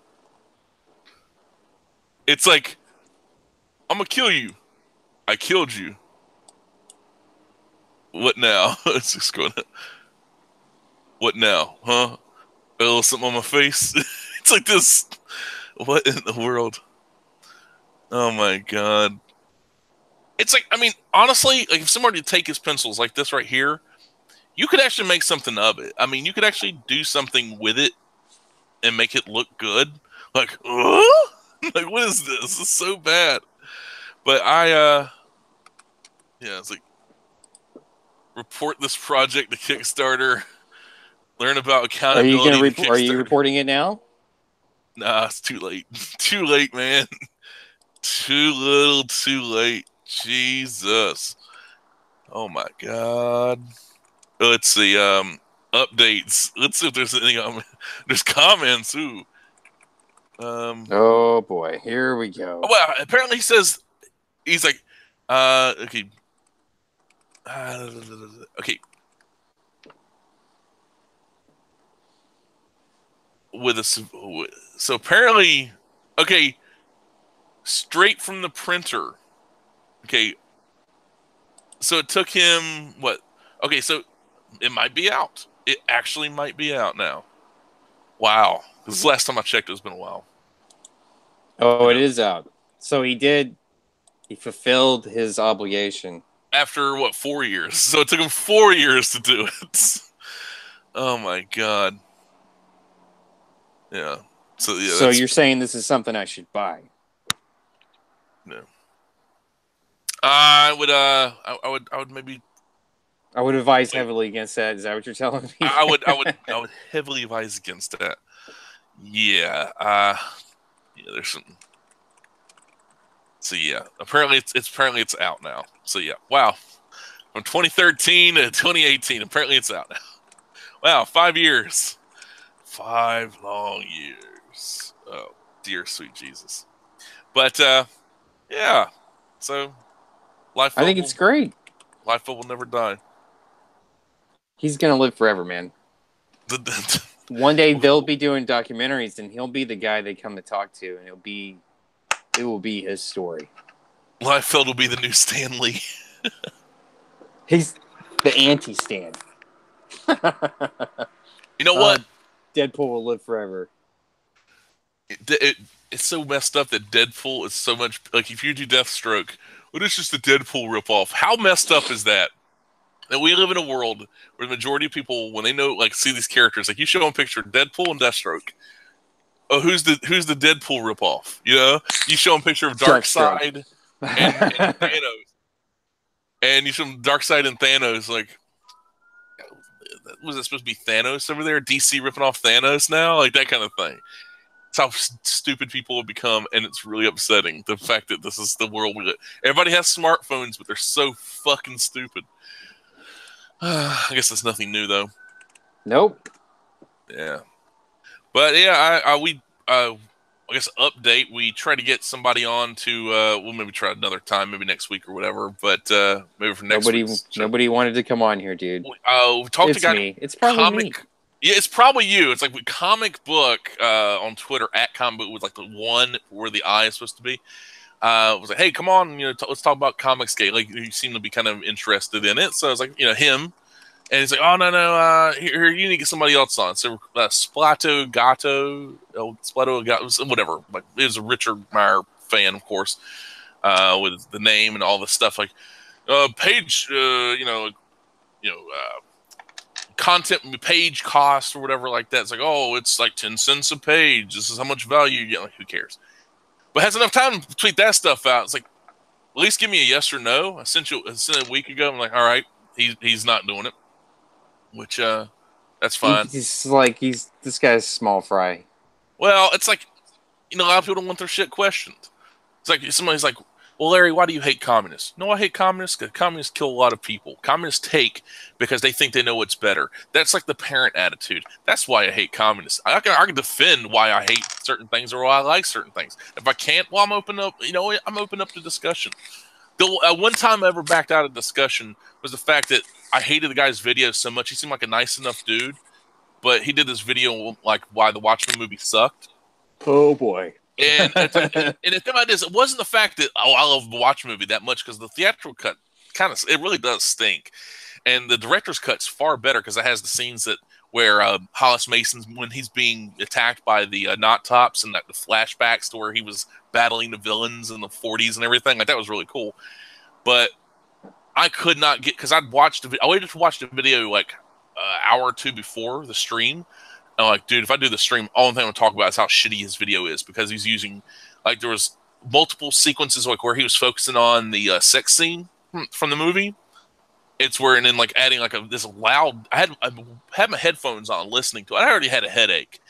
It's like, I'm gonna kill you. I killed you. What now? It's just going to... What now? Huh? A little something on my face? It's like this. What in the world? Oh my God. It's like, I mean, honestly, like if somebody would take his pencils like this right here, you could actually make something of it. I mean, you could actually do something with it and make it look good. Like, Like, what is this? This is so bad. But yeah, it's like report this project to Kickstarter. Learn about Are you accountability gonna to Are you Kickstarter. reporting it now? Nah, it's too late. Too late, man. Too little, too late. Jesus. Oh my God. Let's see. Updates. Let's see if there's anything. There's comments. Ooh. Oh boy, here we go. Well, apparently he says he's like, okay, okay. With a so apparently, okay, straight from the printer. Okay, so it took him what? Okay, so it might be out. It actually might be out now. Wow, because last time I checked, it's been a while. Oh, You it know, is out. So he did. He fulfilled his obligation. after what 4 years? So it took him 4 years to do it. Oh my God. Yeah. So yeah, So that's you're saying this is something I should buy? yeah. I would maybe. I would advise heavily against that. Is that what you're telling me? I would heavily advise against that. Yeah. Yeah. There's some. So yeah. Apparently it's out now. So yeah. Wow. From 2013 to 2018. Apparently it's out now. Wow. 5 years. 5 long years. Oh dear sweet Jesus. But yeah. So I think it's great. Life will never die. He's gonna live forever, man. One day they'll be doing documentaries, and he'll be the guy they come to talk to, and it will be his story. Liefeld will be the new Stan Lee. He's the anti-Stan. You know what? Deadpool will live forever. It's so messed up that Deadpool is so much like if you do Deathstroke, well, it's just a Deadpool ripoff. How messed up is that? That we live in a world where the majority of people, when they know, like, see these characters, like you show them a picture of Deadpool and Deathstroke. Oh, who's the Deadpool ripoff? You know, you show them a picture of Darkseid and Thanos, and you show them Darkseid and Thanos. Like, was it supposed to be Thanos over there? DC ripping off Thanos now, like that kind of thing. It's how stupid people have become, and it's really upsetting. The fact that this is the world we live. Everybody has smartphones, but they're so fucking stupid. I guess that's nothing new, though. Nope. Yeah, but yeah, I guess update. We try to get somebody on to. We'll maybe try another time, maybe next week or whatever. But maybe for next week. Nobody wanted to come on here, dude. We talked to guy. Me. It's probably me. Yeah, it's probably you. It's like we comic book on Twitter at comic book with like the one where the eye is supposed to be. Was like, hey, come on, let's talk about Comicsgate. Like, you seem to be kind of interested in it. So I was like, him, and he's like, oh no, here you need to get somebody else on. So Splato Gato, whatever. Like, he was a Richard Meyer fan, of course, with the name and all the stuff like page, content page cost or whatever like that. It's like, oh, it's like 10 cents a page. This is how much value you get. Like, who cares? But has enough time to tweet that stuff out. It's like, at least give me a yes or no. I sent it a week ago. I'm like, all right, he's not doing it, which that's fine. This guy's small fry. Well, it's like, a lot of people don't want their shit questioned. It's like somebody's like, well, Larry, why do you hate communists? No, I hate communists because communists kill a lot of people. Communists take because they think they know what's better. That's like the parent attitude. That's why I hate communists. I can defend why I hate certain things or why I like certain things. If I can't, well, I'm open up. I'm open up to discussion. The one time I ever backed out of discussion was the fact that I hated the guy's video so much. He seemed like a nice enough dude, but he did this video like why the Watchmen movie sucked. Oh boy. And the thing about this, it wasn't the fact that I love the Watchmen movie that much, because the theatrical cut it really does stink, and the director's cut's far better because it has the scenes where Hollis Mason, when he's being attacked by the Knot Tops, and the flashbacks to where he was battling the villains in the 40s and everything, like that was really cool. But I could not get, because I waited to watch the video like an hour or two before the stream. I'm like, dude, if I do the stream, all thing I'm going to talk about is how shitty his video is, because he's using Like there was multiple sequences like where he was focusing on the sex scene from the movie. It's where and then like adding like this loud. I had my headphones on listening to it. I already had a headache,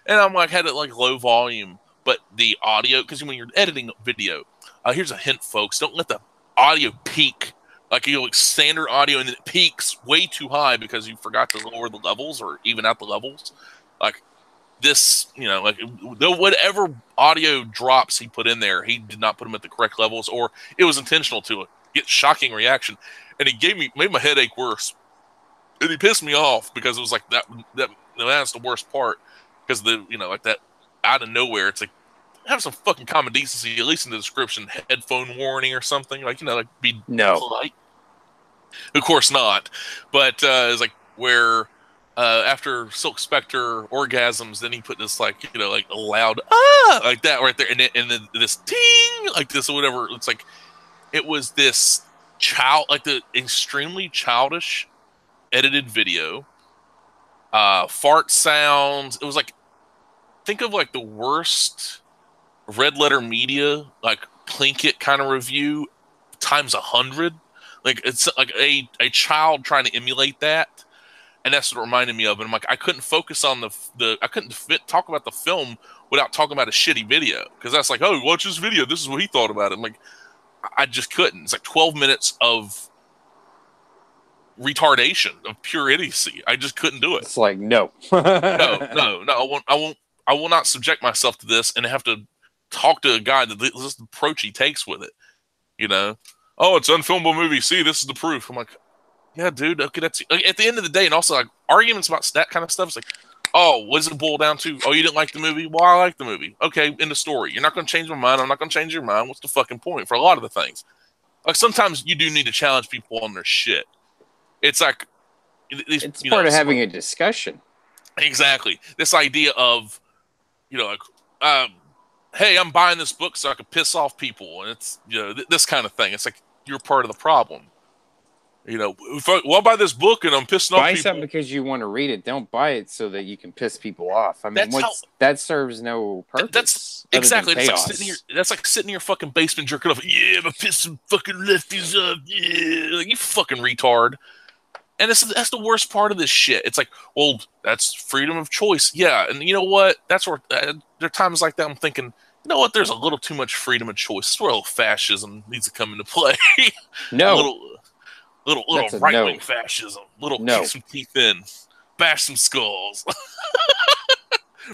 and I'm like had it like low volume, but the audio because when you're editing video, here's a hint, folks: don't let the audio peak. Like you like standard audio and then it peaks way too high because you forgot to lower the levels or even out the levels. Like this, like whatever audio drops he put in there, he did not put them at the correct levels, or it was intentional to get shocking reaction, and it made my headache worse, and he pissed me off because it was like that's the worst part because like that out of nowhere, it's like have some fucking common decency, at least in the description, headphone warning or something, like like be polite. Of course not, but it's like where. After Silk Spectre orgasms, then he put this like like a loud like that right there, and then this ting like this or whatever. It's like it was this like the extremely childish edited video, fart sounds. It was like think of like the worst Red Letter Media like Plinkett kind of review times 100. Like it's like a child trying to emulate that. And that's what it reminded me of. And I'm like, I couldn't focus on I couldn't talk about the film without talking about a shitty video. Because that's like, oh, watch this video. This is what he thought about it. I'm like, I just couldn't. It's like 12 minutes of retardation, of pure idiocy. I just couldn't do it. It's like, no. No. I will not subject myself to this and have to talk to a guy that this is the approach he takes with it. Oh, it's an unfilmable movie. See, this is the proof. I'm like, yeah, dude. Okay, that's at the end of the day, and also like arguments about that kind of stuff. It's like, oh, what does it boil down to? Oh, you didn't like the movie? Well, I like the movie. Okay, in the story, you're not going to change my mind. I'm not going to change your mind. What's the fucking point for a lot of the things? Like sometimes you do need to challenge people on their shit. It's like it's part of having a discussion. Exactly. This idea of like, hey, I'm buying this book so I can piss off people, and it's this kind of thing. It's like you're part of the problem. I'll buy this book and I'm pissing off people. Buy something because you want to read it. Don't buy it so that you can piss people off. I mean, that serves no purpose. That's exactly. That's like sitting in your fucking basement jerking off. Yeah, I'm pissing fucking lefties up. Yeah, like, you fucking retard. And that's the worst part of this shit. It's like, well, that's freedom of choice. Yeah, and you know what? That's where there are times like that I'm thinking, you know what? There's a little too much freedom of choice. It's where a little fascism needs to come into play. No. Little right-wing fascism. Kick some teeth in. Bash some skulls.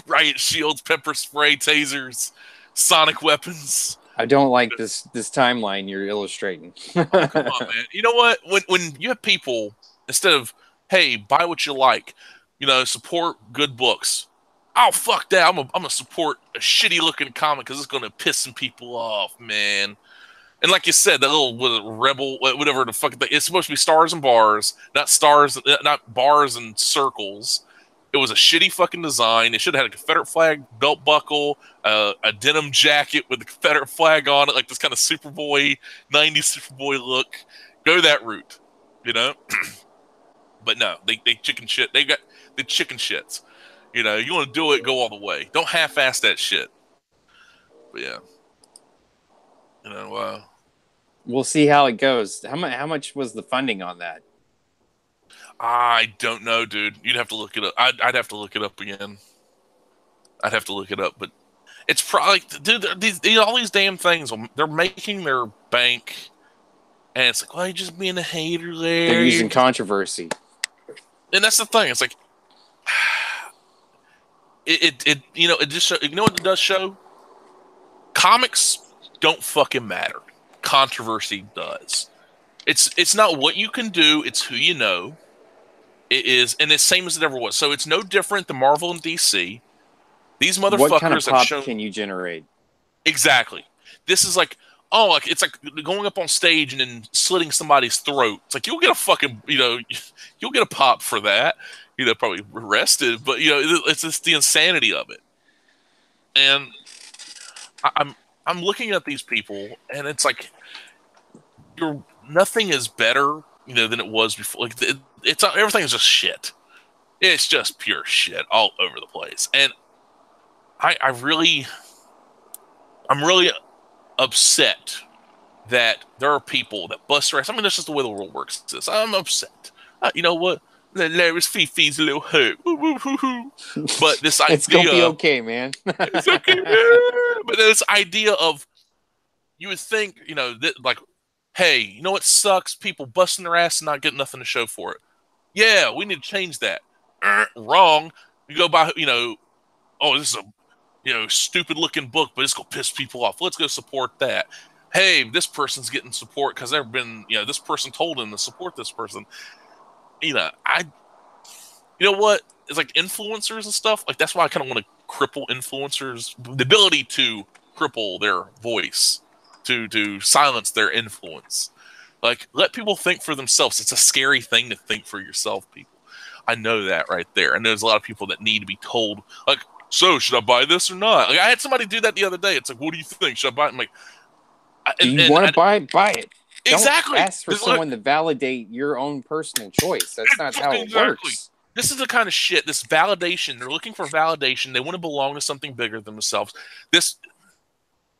Riot shields, pepper spray, tasers, sonic weapons. I don't like this timeline you're illustrating. Oh, come on, man. You know what? When you have people, instead of, hey, buy what you like, support good books. Oh, fuck that. I'm going to support a shitty-looking comic because it's going to piss some people off, man. And like you said, that little rebel, whatever the fuck, it's supposed to be stars and bars, not bars and circles. It was a shitty fucking design. It should have had a Confederate flag belt buckle, a denim jacket with the Confederate flag on it, like this kind of Superboy, 90s Superboy look. Go that route, But no, they chicken shit. They got the chicken shits. You want to do it, go all the way. Don't half-ass that shit. But yeah. We'll see how it goes. How much was the funding on that? I don't know, dude. You'd have to look it up. I'd have to look it up again. I'd have to look it up, but it's probably, dude. All these damn things, they're making their bank, and it's like, well, you're just being a hater there. They're using controversy, and that's the thing. It's like, it just show, what it does show. Comics don't fucking matter. Controversy does. It's not what you can do, it's who you know. It is, and it's same as it ever was. So it's no different than Marvel and DC. These motherfuckers what kind of pop can you generate? Exactly. This is like, it's like going up on stage and then slitting somebody's throat. It's like you'll get a fucking, you'll get a pop for that. Probably arrested, but it's just the insanity of it. And I'm looking at these people, and it's like nothing is better, than it was before. Like it's everything is just shit. It's just pure shit all over the place, and I really, I'm really upset that there are people that bust their ass. I mean, that's just the way the world works. I'm upset. You know what? Larry's Fifi's a little hurt. But this It's gonna be idea, okay, man. it's okay, man. But this idea of, you would think, like, hey, you know what sucks? People busting their ass and not getting nothing to show for it. Yeah, we need to change that. Wrong. You go by, oh, this is a, stupid looking book, but it's gonna piss people off. Let's go support that. Hey, this person's getting support because they've been, this person told them to support this person. I, you know what? It's like influencers and stuff. Like, that's why I kind of want to cripple influencers, the ability to cripple their voice, to silence their influence. Like, let people think for themselves. It's a scary thing to think for yourself, people. I know that right there. And there's a lot of people that need to be told, like, so should I buy this or not? Like, I had somebody do that the other day. It's like, what do you think? Should I buy it? I'm like, do you want to buy it? Buy it. Exactly. Don't ask for someone to validate your own personal choice. That's not how it works. This is the kind of shit, this validation. They're looking for validation. They want to belong to something bigger than themselves. This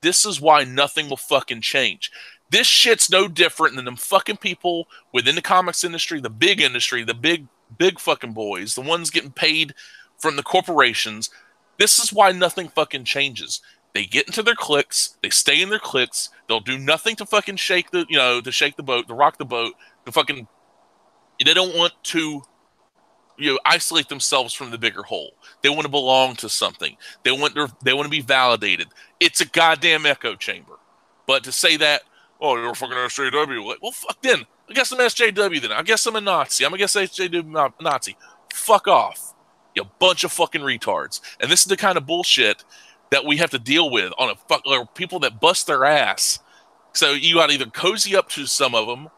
is why nothing will fucking change. This shit's no different than them fucking people within the comics industry, the big fucking boys, the ones getting paid from the corporations. This is why nothing fucking changes. They get into their cliques, they stay in their cliques, they'll do nothing to fucking shake the, to shake the boat, to rock the boat, to fucking, they don't want to, isolate themselves from the bigger whole. They want to belong to something. They want to be validated. It's a goddamn echo chamber. But to say that, oh, you're a fucking SJW, like, well, fuck then. I guess I'm SJW then. I guess I'm a Nazi. I'm gonna guess SJW Nazi. Fuck off, you bunch of fucking retards. And this is the kind of bullshit that we have to deal with on or people that bust their ass. So you got to either cozy up to some of them,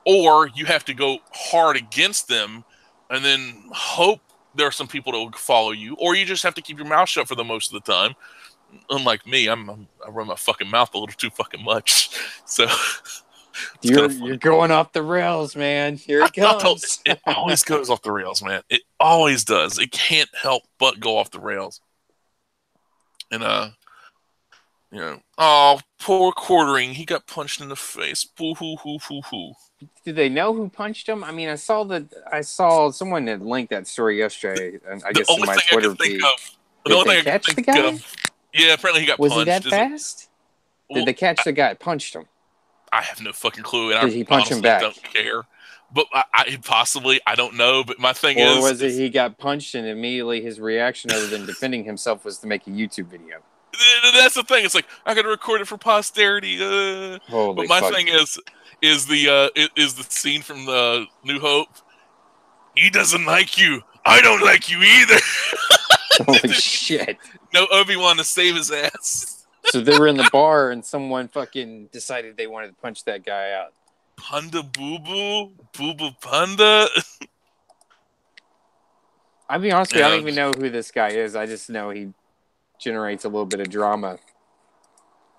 or you have to go hard against them, and then hope there are some people that will follow you, or you just have to keep your mouth shut for the most of the time. Unlike me, I run my fucking mouth a little too fucking much. So you're going off the rails, man. Here it comes. It always goes off the rails, man. It always does. It can't help but go off the rails. And oh, poor Quartering. He got punched in the face. Boo hoo hoo hoo hoo. Do they know who punched him? I mean, I saw someone had linked that story yesterday, and I guess in my Twitter feed. Did they catch the guy? Yeah, apparently he got punched. Was he that fast? Did they catch the guy that punched him? I have no fucking clue. And did he punch him back? I don't care. But I don't know. But my thing is... Or was it he got punched and immediately his reaction, other than defending himself, was to make a YouTube video? That's the thing. It's like, I got to record it for posterity. But my thing is the scene from the New Hope. He doesn't like you. I don't like you either. Holy shit. No Obi-Wan to save his ass. So they were in the bar and someone fucking decided they wanted to punch that guy out. Panda Boo Boo? Boo Boo Panda? I'll be honest with you, I don't even know who this guy is. I just know he generates a little bit of drama.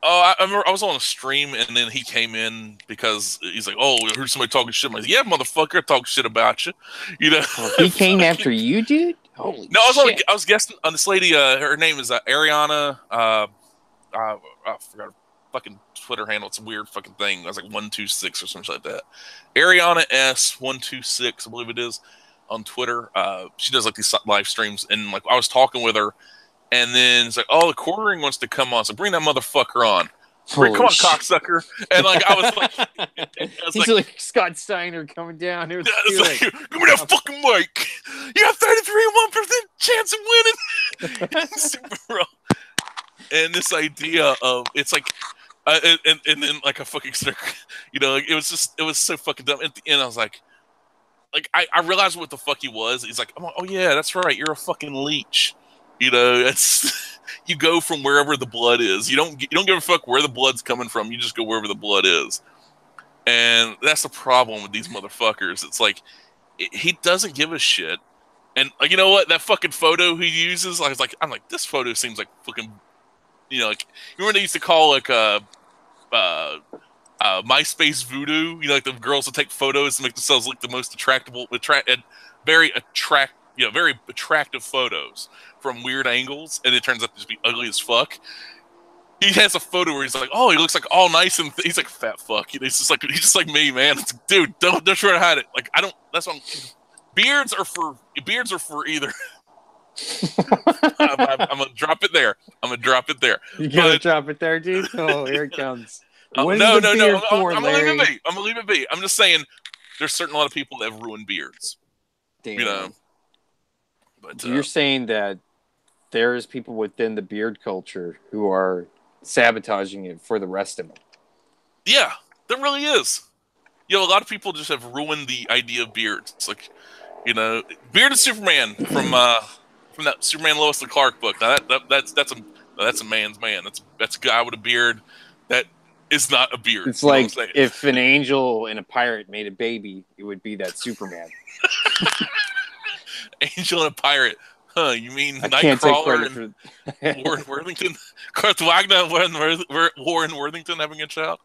Oh, I remember I was on a stream and then he came in because he's like, "Oh, I heard somebody talking shit." I'm like, "Yeah, motherfucker, talk shit about you." He came after you, dude. Holy no, I was guessing on this lady. Her name is Ariana. I forgot her fucking Twitter handle. It's a weird fucking thing. I was like 126 or something like that. Ariana S126, I believe it is, on Twitter. She does like these live streams, and like I was talking with her. And then it's like, oh, the Quartering wants to come on, so bring that motherfucker on. Come on, cocksucker. And like, I was like, he's like Scott Steiner coming down. It was like, give me that fucking mic. You have 33.1% chance of winning. Super and this idea of, it's like, and then like a fucking sticker, like, it was so fucking dumb. At the end, I was like I realized what the fuck he was. He's like, oh yeah, that's right. You're a fucking leech. It's you go from wherever the blood is. You don't give a fuck where the blood's coming from. You just go wherever the blood is, and that's the problem with these motherfuckers. It's like he doesn't give a shit. And you know what? That fucking photo he uses, I'm like, this photo seems like fucking, like, you remember they used to call like MySpace voodoo. Like the girls that take photos to make themselves look the most very attractive photos from weird angles, and it turns out to just be ugly as fuck. he has a photo where he's like, oh, he looks like all nice and he's like fat fuck. He's just like me, man. It's like, dude, don't try to hide it. Like I don't. That's what beards are for either. I'm gonna drop it there. You gotta drop it there, dude. Oh, here it comes. What is no, the no, beard no. for, I'm gonna leave Larry? it be. I'm just saying, there's certain a lot of people that have ruined beards. Damn. You know. But You're saying that there's people within the beard culture who are sabotaging it for the rest of them. Yeah, there really is. A lot of people just have ruined the idea of beards. It's like, Bearded Superman from that Superman Lois and Clark book. Now that's a man's man. That's a guy with a beard. That is not a beard. It's like if an angel and a pirate made a baby, it would be that Superman. Angel and a pirate. Huh, you mean Nightcrawler and Warren Worthington? Kurt Wagner and Warren Worthington having a child?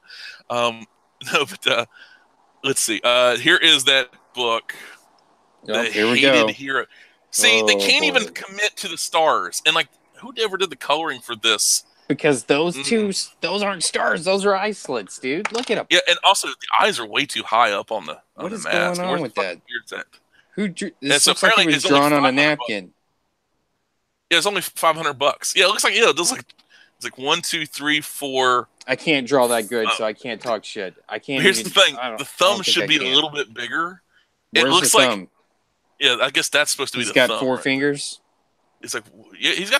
No, but let's see. Here is that book. Here we go. Hero. See, they can't even commit to the stars. And, like, who ever did the coloring for this? Because those aren't stars. Those are eye slits, dude. Look at them. Yeah, and also the eyes are way too high up on the What is mask. going on with that? Who drew this? Looks like it was drawn on a napkin. Yeah, it's only $500. Yeah, it looks like it's like 1, 2, 3, 4. I can't draw that good, so I can't talk shit. I can't. Here's the thing: the thumb should be a little bit bigger. Where's it looks the like thumb? Yeah, I guess that's supposed to be the thumb. He's got 4 fingers. It's like he's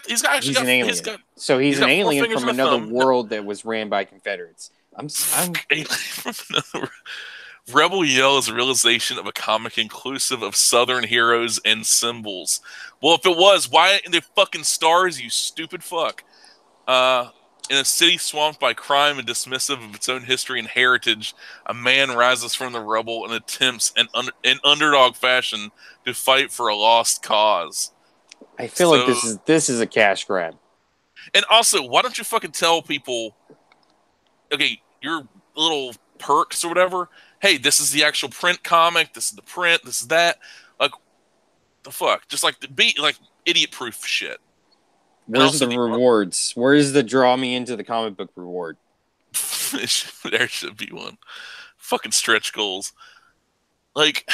an alien. So he's an alien from another world that was ran by Confederates. I'm alien from another. Rebel Yell is a realization of a comic inclusive of Southern heroes and symbols. Well, if it was, why in the fucking stars, you stupid fuck? In a city swamped by crime and dismissive of its own history and heritage, a man rises from the rubble and attempts in underdog fashion to fight for a lost cause. I feel like this is a cash grab. And also, why don't you fucking tell people, okay, your little perks or whatever, hey, this is the actual print comic, this is the print, this is that. Like, the fuck? Just like idiot-proof shit. Where's the rewards? Where's the draw me into the comic book reward? There should be one. Fucking stretch goals. Like,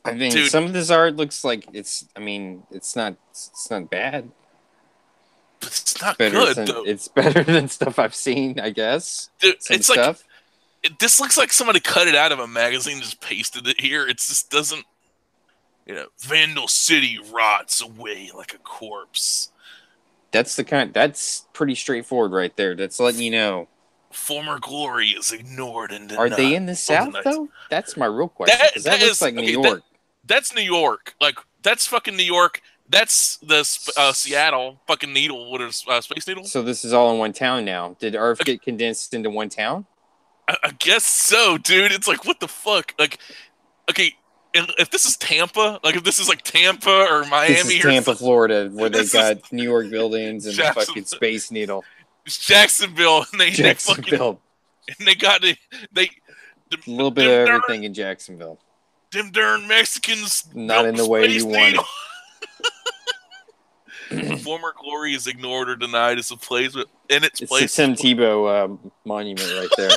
I mean, dude, some of this art looks like it's not bad. But it's not good, though. It's better than stuff I've seen, I guess. Dude, it's stuff. This looks like somebody cut it out of a magazine and just pasted it here. It just doesn't, Vandal City rots away like a corpse. That's pretty straightforward right there. That's letting you know. Former glory is ignored and denied. Are they in the South, though? That's my real question. That looks like New York. That's New York. Like, that's fucking New York. That's the Seattle fucking needle. What is Space Needle? So this is all in one town now. Did Earth get condensed into one town? I guess so, dude. It's like, what the fuck? Like, okay, if this is Tampa, like if this is like Tampa or Miami, this is Tampa, Florida, where they got New York buildings and the fucking Space Needle. It's Jacksonville, and they got a little bit of everything in Jacksonville. Them darn Mexicans, not in the way you want it. Former glory is ignored or denied as a place in its place. It's the Tim Tebow monument right there.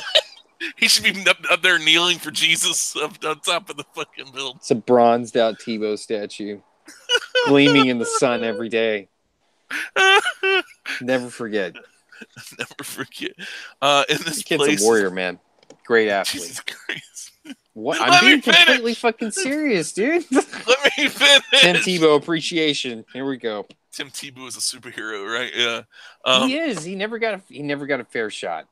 He should be up there kneeling for Jesus up on top of the fucking building. It's a bronzed out Tebow statue, gleaming in the sun every day. Never forget. Never forget. In this kid's place, a warrior, man. Great athlete. Jesus Christ. What? I'm being completely fucking serious, dude. Let me finish. Tim Tebow appreciation. Here we go. Tim Tebow is a superhero, right? Yeah. He is. He never got a fair shot.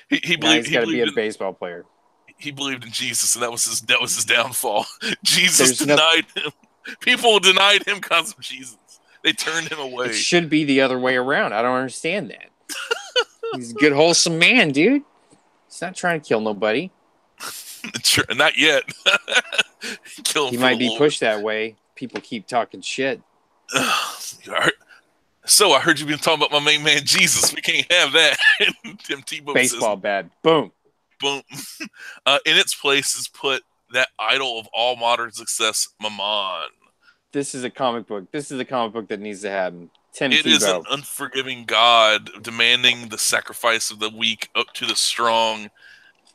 he believed he's got to be a baseball player. He believed in Jesus, and that was his downfall. Jesus denied him. People denied him because of Jesus. They turned him away. It should be the other way around. I don't understand that. He's a good, wholesome man, dude. He's not trying to kill nobody. Not yet. He might be pushed that way. People keep talking shit. So I heard you been talking about my main man Jesus. We can't have that. Tim Tebow baseball says, bad. Boom. Boom. In its place is put that idol of all modern success, Mammon. This is a comic book. This is a comic book that needs to happen. Tim It is an Tebow. unforgiving God demanding the sacrifice of the weak up to the strong.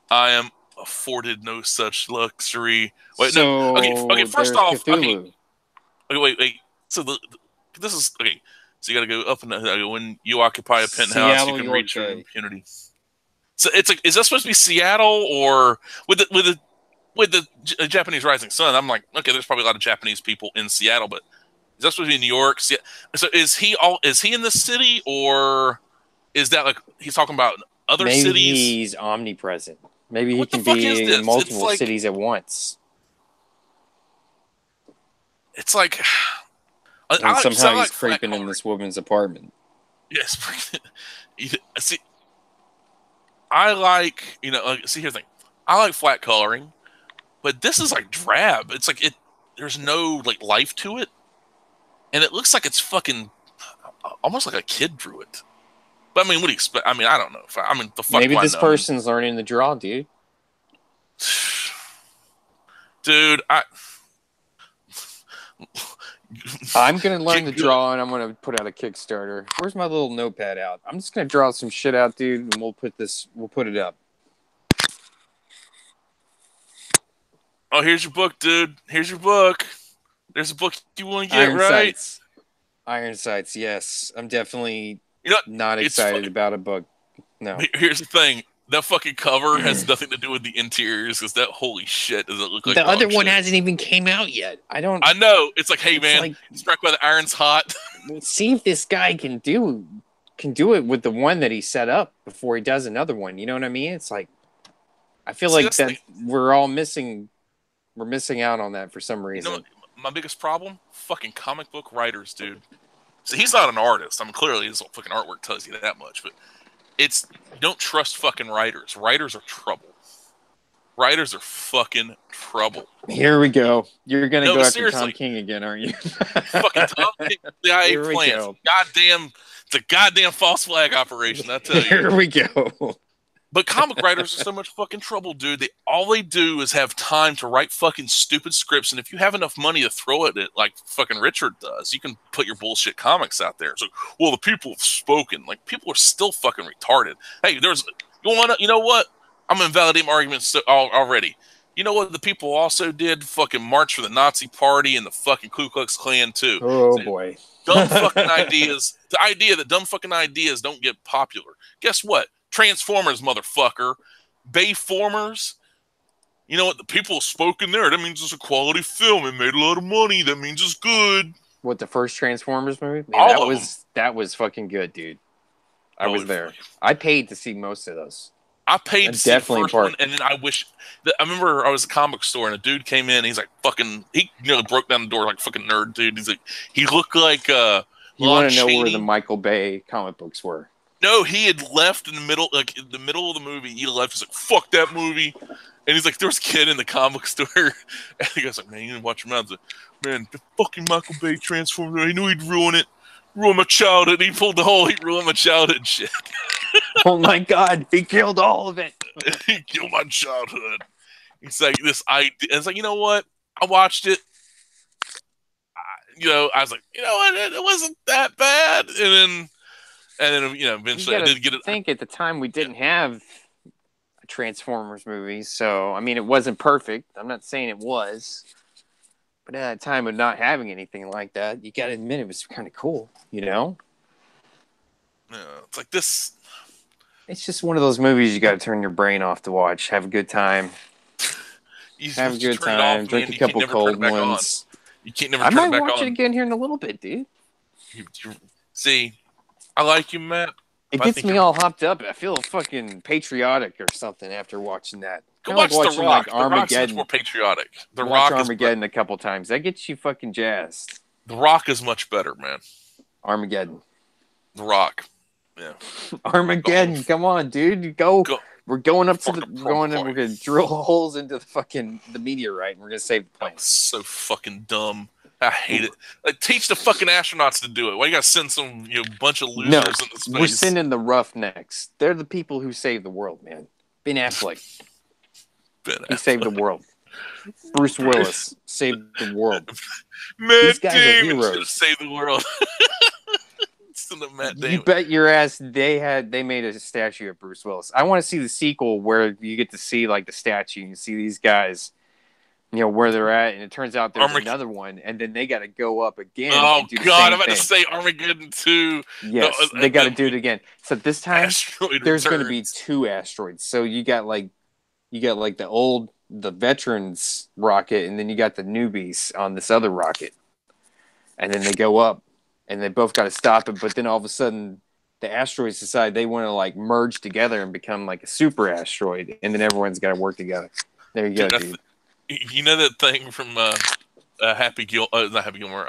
I am afforded no such luxury. Wait, no. Okay. So First there's off, Cthulhu. wait. So this is okay. So you got to go up and when you occupy a penthouse, you Seattle, can reach your USA. impunity. So it's like, is that supposed to be Seattle or with the Japanese rising sun? I'm like, okay, there's probably a lot of Japanese people in Seattle, but is that supposed to be New York? So is he in the city, or is that like he's talking about other Maybe cities? he's omnipresent. Maybe he What the can fuck is be in this? It's multiple like cities at once. it's like And somehow I he's like flat creeping in coloring. this woman's apartment. Yes, see, I like see here's the thing. I like flat coloring, but this is like drab. It's like it. There's no like life to it, and it looks like it's fucking almost like a kid drew it. But I mean, what do you expect? I mean, I don't know. I mean, the fuck Maybe do I this know? person's learning to draw, dude. Dude, I'm gonna learn to draw, and I'm gonna put out a Kickstarter. Where's my little notepad out? I'm just gonna draw some shit out, dude, and we'll put it up. Oh, here's your book, dude. Here's your book. There's a book you want to get, Iron right? Sights. Iron Sights, yes. I'm definitely You know, not excited about a book. No. Here's the thing. That fucking cover has nothing to do with the interiors because that holy shit does it look like The other dog one shit. hasn't even came out yet. I know. It's like, hey it's man, like, struck by the iron's hot. see if this guy can do it with the one that he set up before he does another one. You know what I mean? It's like I feel like that we're missing out on that for some reason. You know, my biggest problem? Fucking comic book writers, dude. So he's not an artist. I mean, clearly his fucking artwork tells you that much, but you don't trust fucking writers. Writers are trouble. Writers are fucking trouble. Here we go. You're gonna go after seriously. Tom King again, aren't you? Fucking Tom King, the IA plans. It's a goddamn false flag operation, I tell you. Here we go. But comic writers are so much fucking trouble, dude. All they do is have time to write fucking stupid scripts, and if you have enough money to throw at it like fucking Richard does, you can put your bullshit comics out there. So, well, the people have spoken. Like, people are still fucking retarded. Hey, you know what? I'm gonna invalidate my arguments already. You know what? The people also did fucking march for the Nazi Party and the fucking Ku Klux Klan too. Oh boy. Dumb fucking ideas. The idea that dumb fucking ideas don't get popular. Guess what? Transformers, motherfucker. Bayformers. You know what? The people have spoken there. That means it's a quality film. It made a lot of money. That means it's good. What, the first Transformers movie? Man, that was fucking good, dude. I was there. I paid to see most of those. I paid to see the first one, and then I remember I was at a comic store and a dude came in. He's like he broke down the door like fucking nerd, dude. He's like, he looked like you want to know where the Michael Bay comic books were? No, he had left in the middle of the movie. He left. He's like, fuck that movie. And he's like, there was a kid in the comic store. And the guy's like, man, you didn't watch your mouth. Like, man, the fucking Michael Bay Transformer. I knew he'd ruin it. Ruin my childhood. He pulled the whole, he ruined my childhood shit. Oh my God, he killed all of it. He killed my childhood. It's like this idea. It's like, you know what? I watched it. I was like, you know what? It wasn't that bad. And then eventually I did get it. I think at the time we didn't have a Transformers movie, so I mean, it wasn't perfect. I'm not saying it was, but at a time of not having anything like that, you got to admit it was kind of cool, you know? Yeah, it's like this. It's just one of those movies you got to turn your brain off to watch. Have a good time. Have a good time. Drink a couple cold ones. You can't never turn it back on. I might watch it again here in a little bit, dude. See, I like you, Matt. It gets me all hopped up. I feel fucking patriotic or something after watching that. Go watch The Rock. The Rock's much more patriotic. The Rock Armageddon a couple times. That gets you fucking jazzed. The Rock is much better, man. Armageddon. The Rock. Yeah. Armageddon. Come on, dude. Go. We're going up to we're gonna drill holes into the meteorite, and we're gonna save the planet. So fucking dumb. I hate it. Like, teach the fucking astronauts to do it. Why you gotta send some bunch of losers into space? We're sending the Roughnecks. They're the people who saved the world, man. Ben Affleck. He saved the world. Bruce Willis saved the world. Man, these guys are heroes. Save the world. Listen to Matt You Damon. bet your ass they made a statue of Bruce Willis. I want to see the sequel where you get to see like the statue and you see these guys, where they're at, and it turns out there's another one, and then they got to go up again Oh and do the God, same I'm about thing. to say Armageddon 2. Yes, they got to do it again. So this time Asteroid there's going to Returns. be 2 asteroids. So you got like the veterans rocket, and then you got the newbies on this other rocket, and then they go up, and they both got to stop it. But then all of a sudden, the asteroids decide they want to like merge together and become like a super asteroid, and then everyone's got to work together. There you go, dude. You know that thing from not Happy Gilmore.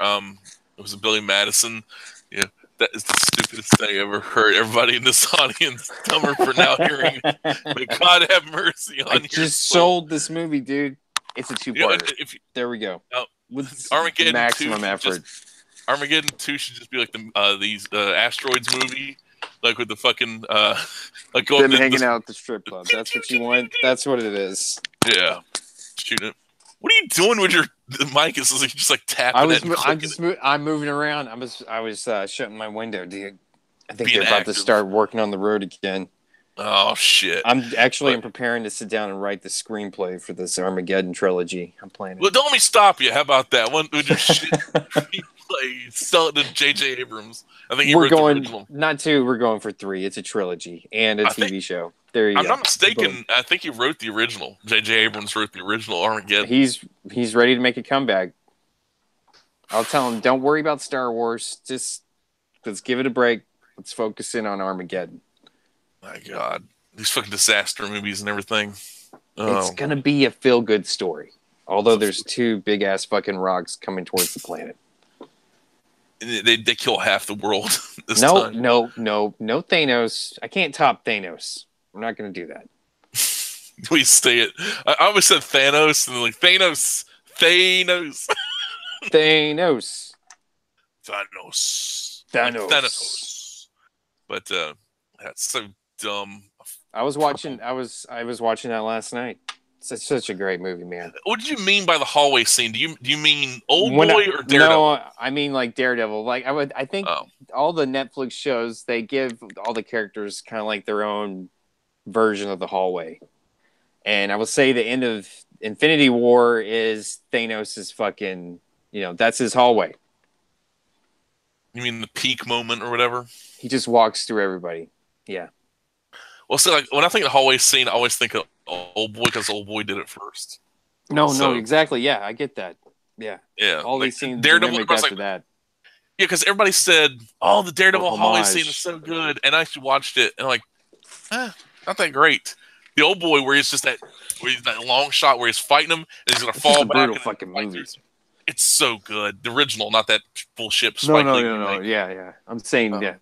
It was a Billy Madison. Yeah, that is the stupidest thing I ever heard. Everybody in this audience, dumber for now hearing. May God have mercy on I just sold this movie, dude. It's a 2-parter. There we go. With Armageddon maximum effort. Armageddon 2 should just be like these asteroids movie, like with the fucking like them hanging out at the strip club. That's what you want. That's what it is. Yeah, shooting it. What are you doing with your mic? It's like just like tapping I'm moving around. I was shutting my window, dude. I think Being they're about active. to start working on the road again. Oh shit! I'm preparing to sit down and write the screenplay for this Armageddon trilogy. I'm planning. Well, don't let me stop you. How about that? One with your shit screenplay, sell it to J.J. Abrams. I think we're going not 2. We're going for 3. It's a trilogy and a TV show. There you go. I'm not mistaken. Boom. I think he wrote the original. J.J. Abrams wrote the original Armageddon. He's ready to make a comeback. I'll tell him, don't worry about Star Wars. Just let's give it a break. Let's focus in on Armageddon. My God, these fucking disaster movies and everything. It's gonna be a feel-good story. Although there's 2 big-ass fucking rocks coming towards the planet. They kill half the world this time. No Thanos. I can't top Thanos. We're not going to do that. We stay it. I always said Thanos, and like Thanos. But that's so dumb. I was watching that last night. It's such a great movie, man. What did you mean by the hallway scene? Do you mean Old Boy or Daredevil? No, I mean like Daredevil. Like I think all the Netflix shows, they give all the characters kind of like their own version of the hallway. And I will say the end of Infinity War is Thanos' fucking, that's his hallway. You mean the peak moment or whatever? He just walks through everybody. Yeah. Well, so like when I think of the hallway scene, I always think of Old Boy because Old Boy did it first. No, exactly. Yeah, I get that. Yeah. All these scenes Daredevil after that. Yeah, because everybody said, "Oh, the Daredevil hallway scene is so good," and I actually watched it and not that great. The Old Boy, where he's that long shot where he's fighting him and he's gonna fall back. Brutal fucking movie. It's so good. The original, not that bullshit Spike Lee remake. Yeah. I'm saying yeah.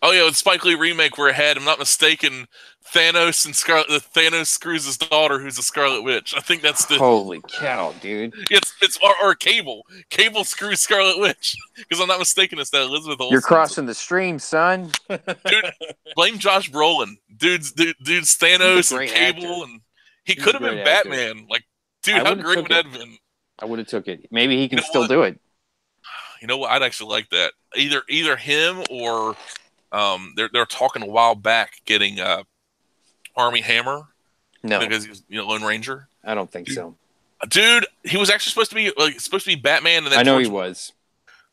Oh yeah, the Spike Lee remake where it had, I'm not mistaken, Thanos and Thanos screws his daughter, who's a Scarlet Witch. I think that's the holy cow, dude. It's or Cable. Cable screws Scarlet Witch. Because I'm not mistaken, it's that Elizabeth Olsen. You're crossing the stream, son. Dude, blame Josh Brolin. Dude's Thanos and Cable, actor. And he could have been Batman. Like, dude, how great would that have been? I would have took it. Maybe he can still do it. You know what? I'd actually like that. Either him or they're talking a while back getting Armie Hammer. No, because he's Lone Ranger. I don't think so. Dude, he was actually supposed to be Batman, and then I know he was.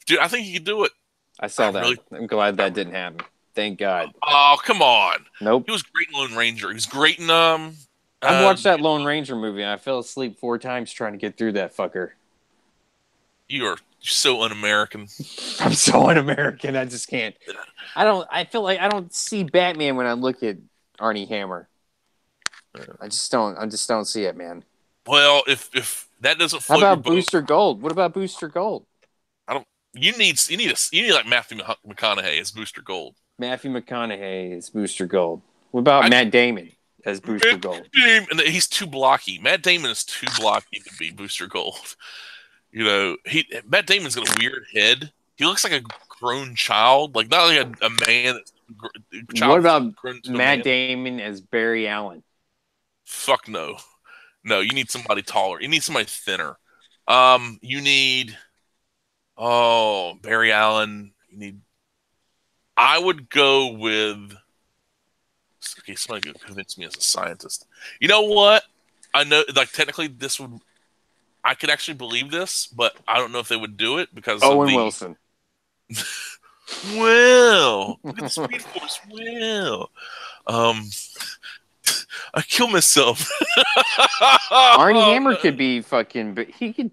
Dude, I think he could do it. I saw that. Really? I'm glad that didn't happen. Thank God. Oh, come on. Nope. He was great in Lone Ranger. He's great in I watched that Lone Ranger movie and I fell asleep 4 times trying to get through that fucker. You are so un-American. I'm so un-American. I just can't. I feel like I don't see Batman when I look at Armie Hammer. I just don't see it, man. Well, if that doesn't float how about Booster Gold? What about Booster Gold? You need like Matthew McConaughey as Booster Gold. Matthew McConaughey is Booster Gold. What about Matt Damon as Booster Gold? And he's too blocky. Matt Damon is too blocky to be Booster Gold. Matt Damon's got a weird head. He looks like a grown child, like not like a man. What about Matt Damon as Barry Allen? Fuck no. No, you need somebody taller. You need somebody thinner. You need Barry Allen. You need I would go with. Okay, somebody could convince me as a scientist. You know what? I know, like technically, this would. I could actually believe this, but I don't know if they would do it because of Owen the. Wilson. Well, look at the Speed Force. Well, I kill myself. Arnie Hammer could be fucking, but he could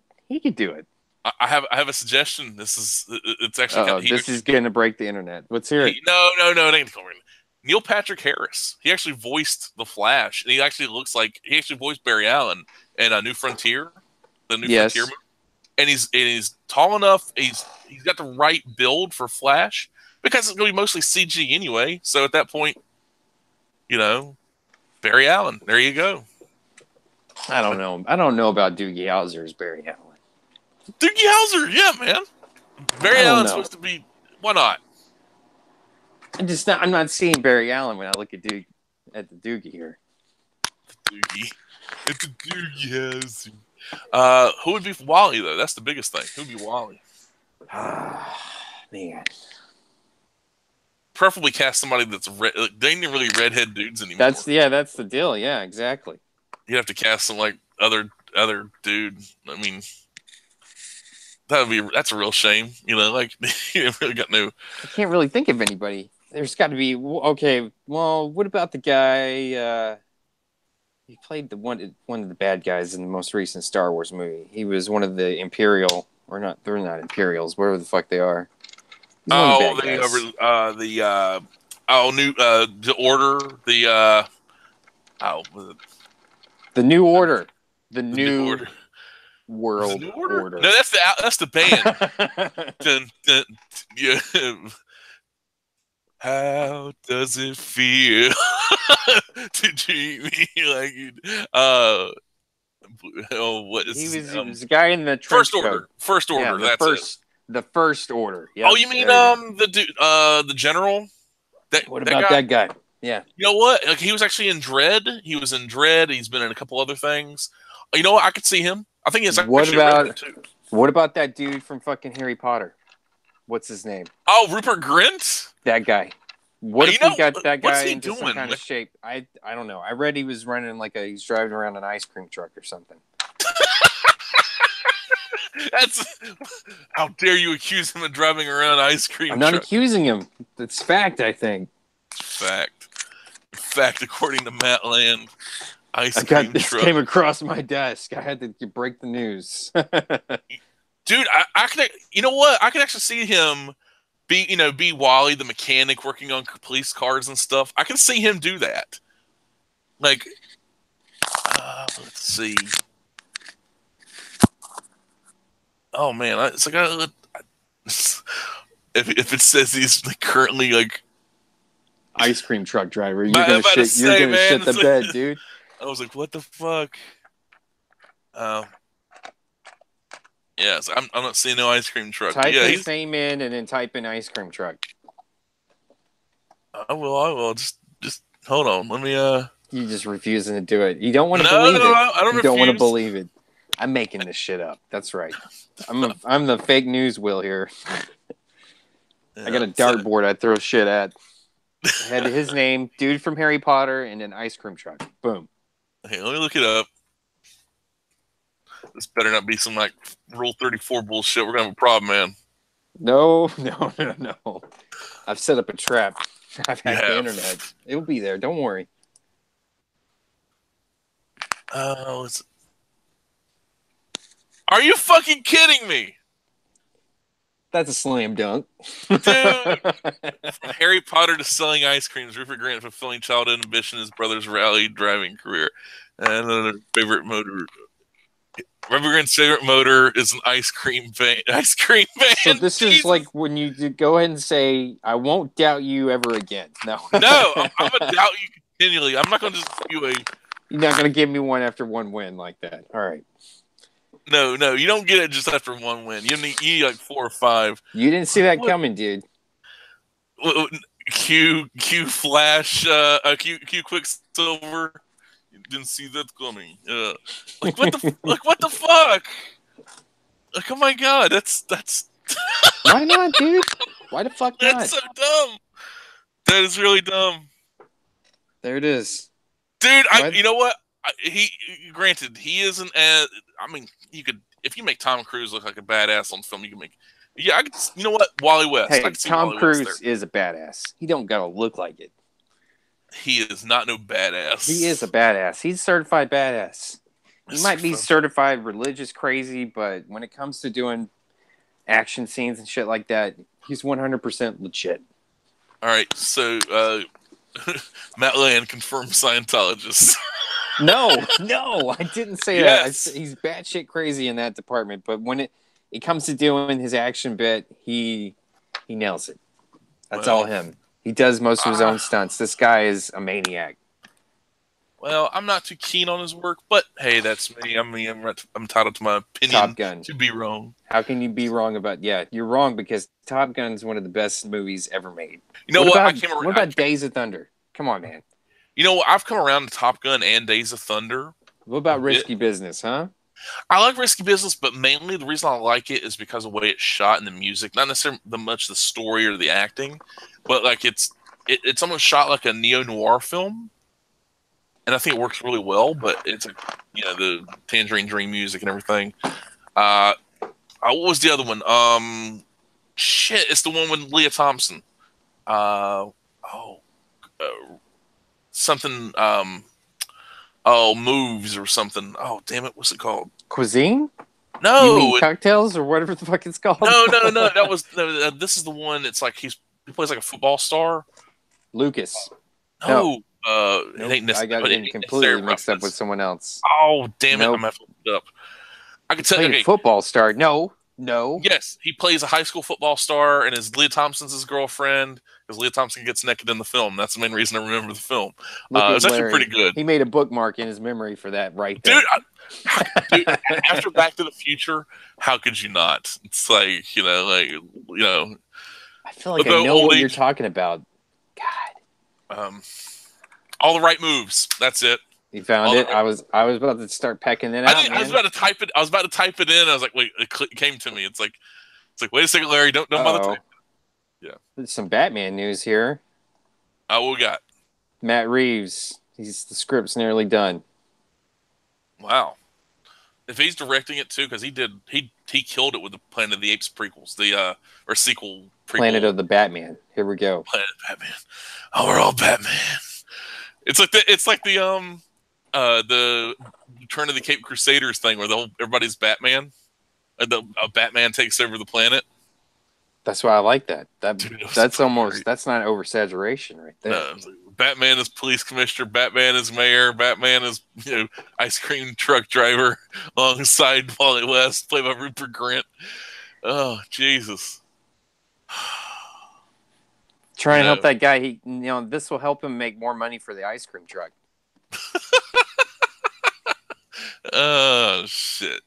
do it. I have a suggestion. It's actually this is gonna break the internet. Let's hear it. No, it ain't coming. Neil Patrick Harris. He actually voiced the Flash, and he actually voiced Barry Allen in A New Frontier, the New Frontier movie. And he's tall enough. He's got the right build for Flash because it's going to be mostly CG anyway. So at that point, Barry Allen. There you go. I don't know. I don't know about Doogie Howser as Barry Allen. Doogie Howser, yeah, man. Barry Allen's supposed to be. Why not? I'm not seeing Barry Allen when I look at the Doogie here. It's a Doogie Howser. Who would be Wally though? That's the biggest thing. Who would be Wally? Man. Preferably cast somebody that's red. They ain't really redhead dudes anymore. That's the deal. Yeah, exactly. You have to cast some like other dude. I mean, that's a real shame. Like you really got no. I can't really think of anybody. There's got to be okay. Well, what about the guy? He played one of the bad guys in the most recent Star Wars movie. He was one of the Imperial, or not? They're not Imperials. Whatever the fuck they are. The Order. The New Order. The New Order. World New Order? Order. No, that's the band. Dun, dun, yeah. How does it feel to treat me like you? What is he was a guy in the First Order. First Order. Yeah, the First Order. Yeah. Oh, you mean the dude, the general? What about that guy? Yeah. You know what? Like, he was actually in Dredd. He was in Dredd. He's been in a couple other things. You know what? I could see him. I think he's actually What about that dude from fucking Harry Potter? What's his name? Oh, Rupert Grint? That guy. What if we got that guy into doing? Some kind of shape? I don't know. I read he was running he's driving around an ice cream truck or something. How dare you accuse him of driving around an ice cream truck? I'm not accusing him. It's fact, I think. Fact, according to Matt Land. This came across my desk. I had to break the news. Dude, I could. You know what? I could actually see him be Wally, the mechanic, working on police cars and stuff. I can see him do that. Like, let's see. Oh man, it's like if it says he's currently like ice cream truck driver, you're gonna shit the bed, dude. I was like, what the fuck? Yes, I'm not seeing no ice cream truck. Type his name in and then type in ice cream truck. I will. Just hold on. Let me. You're just refusing to do it. You don't want to believe it. I don't. You don't want to believe it. I'm making this shit up. That's right. I'm the fake news Will here. I got a dartboard I throw shit at. I had his name, dude from Harry Potter, and an ice cream truck. Boom. Hey, let me look it up. This better not be some like Rule 34 bullshit. We're gonna have a problem, man. No. I've set up a trap. I've hacked the internet. It'll be there. Don't worry. Are you fucking kidding me? That's a slam dunk. Dude. From Harry Potter to selling ice creams, Rupert Grint fulfilling childhood ambition, his brother's rally driving career. And another favorite motor. Rupert Grint's favorite motor is an ice cream van. So this is like when you go ahead and say, I won't doubt you ever again. No. No, I'm going to doubt you continually. I'm not going to just give you You're not going to give me one after one win like that. All right. No, you don't get it just after one win. You need like 4 or 5. You didn't see that coming, dude. Q Flash, Q Quicksilver. You didn't see that coming. Like what the fuck? Like, oh my god, that's. Why not, dude? Why the fuck not? That's so dumb. That is really dumb. There it is. Dude, What? you know what? Granted, he isn't as. I mean, you could if you make Tom Cruise look like a badass on film, you can make. Yeah, you know what? Wally West. I Hey, can see Tom Wally West there. Cruise is a badass. He don't gotta look like it. He is not no badass. He is a badass. He's certified badass. He might be Fun. certified religious crazy, but when it comes to doing action scenes and shit like that, he's 100% legit. All right, so Matt Land confirmed Scientologist. No, I didn't say Yes. that. He's batshit crazy in that department, but when it comes to doing his action bit, he nails it. That's all him. He does most of his own stunts. This guy is a maniac. Well, I'm not too keen on his work, but hey, that's me. I'm entitled to my opinion. Top Gun. To be wrong. How can you be wrong about? Yeah, you're wrong because Top Gun is one of the best movies ever made. You know what? What about Days of Thunder? Come on, man. You know what? I've come around to Top Gun and Days of Thunder. What about Risky Business, huh? I like Risky Business, but mainly the reason I like it is because of the way it's shot and the music, not necessarily much the story or the acting, but like it's almost shot like a neo-noir film. And I think it works really well, but it's the Tangerine Dream music and everything. What was the other one? It's the one with Leah Thompson. Something. Moves or something. Oh, damn it! What's it called? Cuisine? No, you mean Cocktails or whatever the fuck it's called. No. That was this is the one. It's like he plays like a football star. Lucas. No. Nope. I got him completely mixed up with someone else. Oh, damn it. I'm going to have to look it up. I can tell you. Football star. No. Yes, he plays a high school football star, and Leah Thompson's his girlfriend, because Leah Thompson gets naked in the film. That's the main reason I remember the film. It's actually pretty good. He made a bookmark in his memory for that right there. Dude, after Back to the Future, how could you not? It's like, I feel like I know what you're talking about. God. All the right moves. That's it. You found it. I was about to start pecking it out. I was about to type it. I was about to type it in. I was like, wait, it came to me. It's like, wait a second, Larry. Don't bother typing. Yeah. There's some Batman news here. What we got? Matt Reeves. The script's nearly done. Wow. If he's directing it too, because he killed it with the Planet of the Apes prequels, or sequel prequel. Planet of the Batman. Here we go. Planet of Batman. Oh, we're all Batman. It's like the Return of the Cape Crusaders thing where everybody's Batman. Batman takes over the planet. That's why I like that. That's not oversaturation right there. No, Batman is police commissioner. Batman is mayor. Batman is ice cream truck driver alongside Wally West, played by Rupert Grint. Oh Jesus! Try and help that guy. This will help him make more money for the ice cream truck. Oh shit!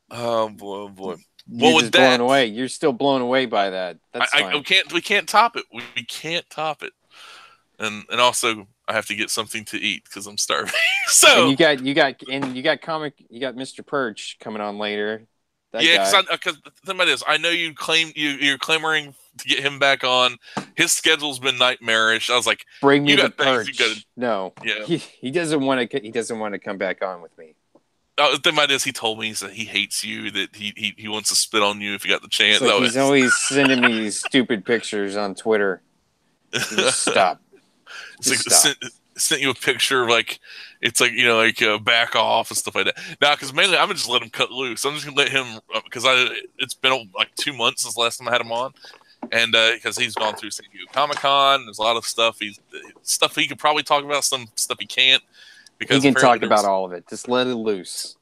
Oh boy! You're just blown away. You're still blown away by that. That's fine. We can't top it. We can't top it. And also, I have to get something to eat because I'm starving. So and you got Mr. Perch coming on later. Because the thing about it is, I know you're clamoring to get him back on. His schedule's been nightmarish. I was like, bring me the Perch. No, yeah, he doesn't want to. He doesn't want to come back on with me. The thing about it is, he told me that he hates you. That he wants to spit on you if he got the chance. He's always sending me these stupid pictures on Twitter. Just stop. Sent you a picture of it's back off and stuff like that. Now, because mainly I'm gonna just let him cut loose. I'm just gonna let him because it's been like 2 months since the last time I had him on, and because he's gone through San Diego Comic-Con, there's a lot of stuff he could probably talk about, some stuff he can't. Because he can talk about all of it. Just let it loose.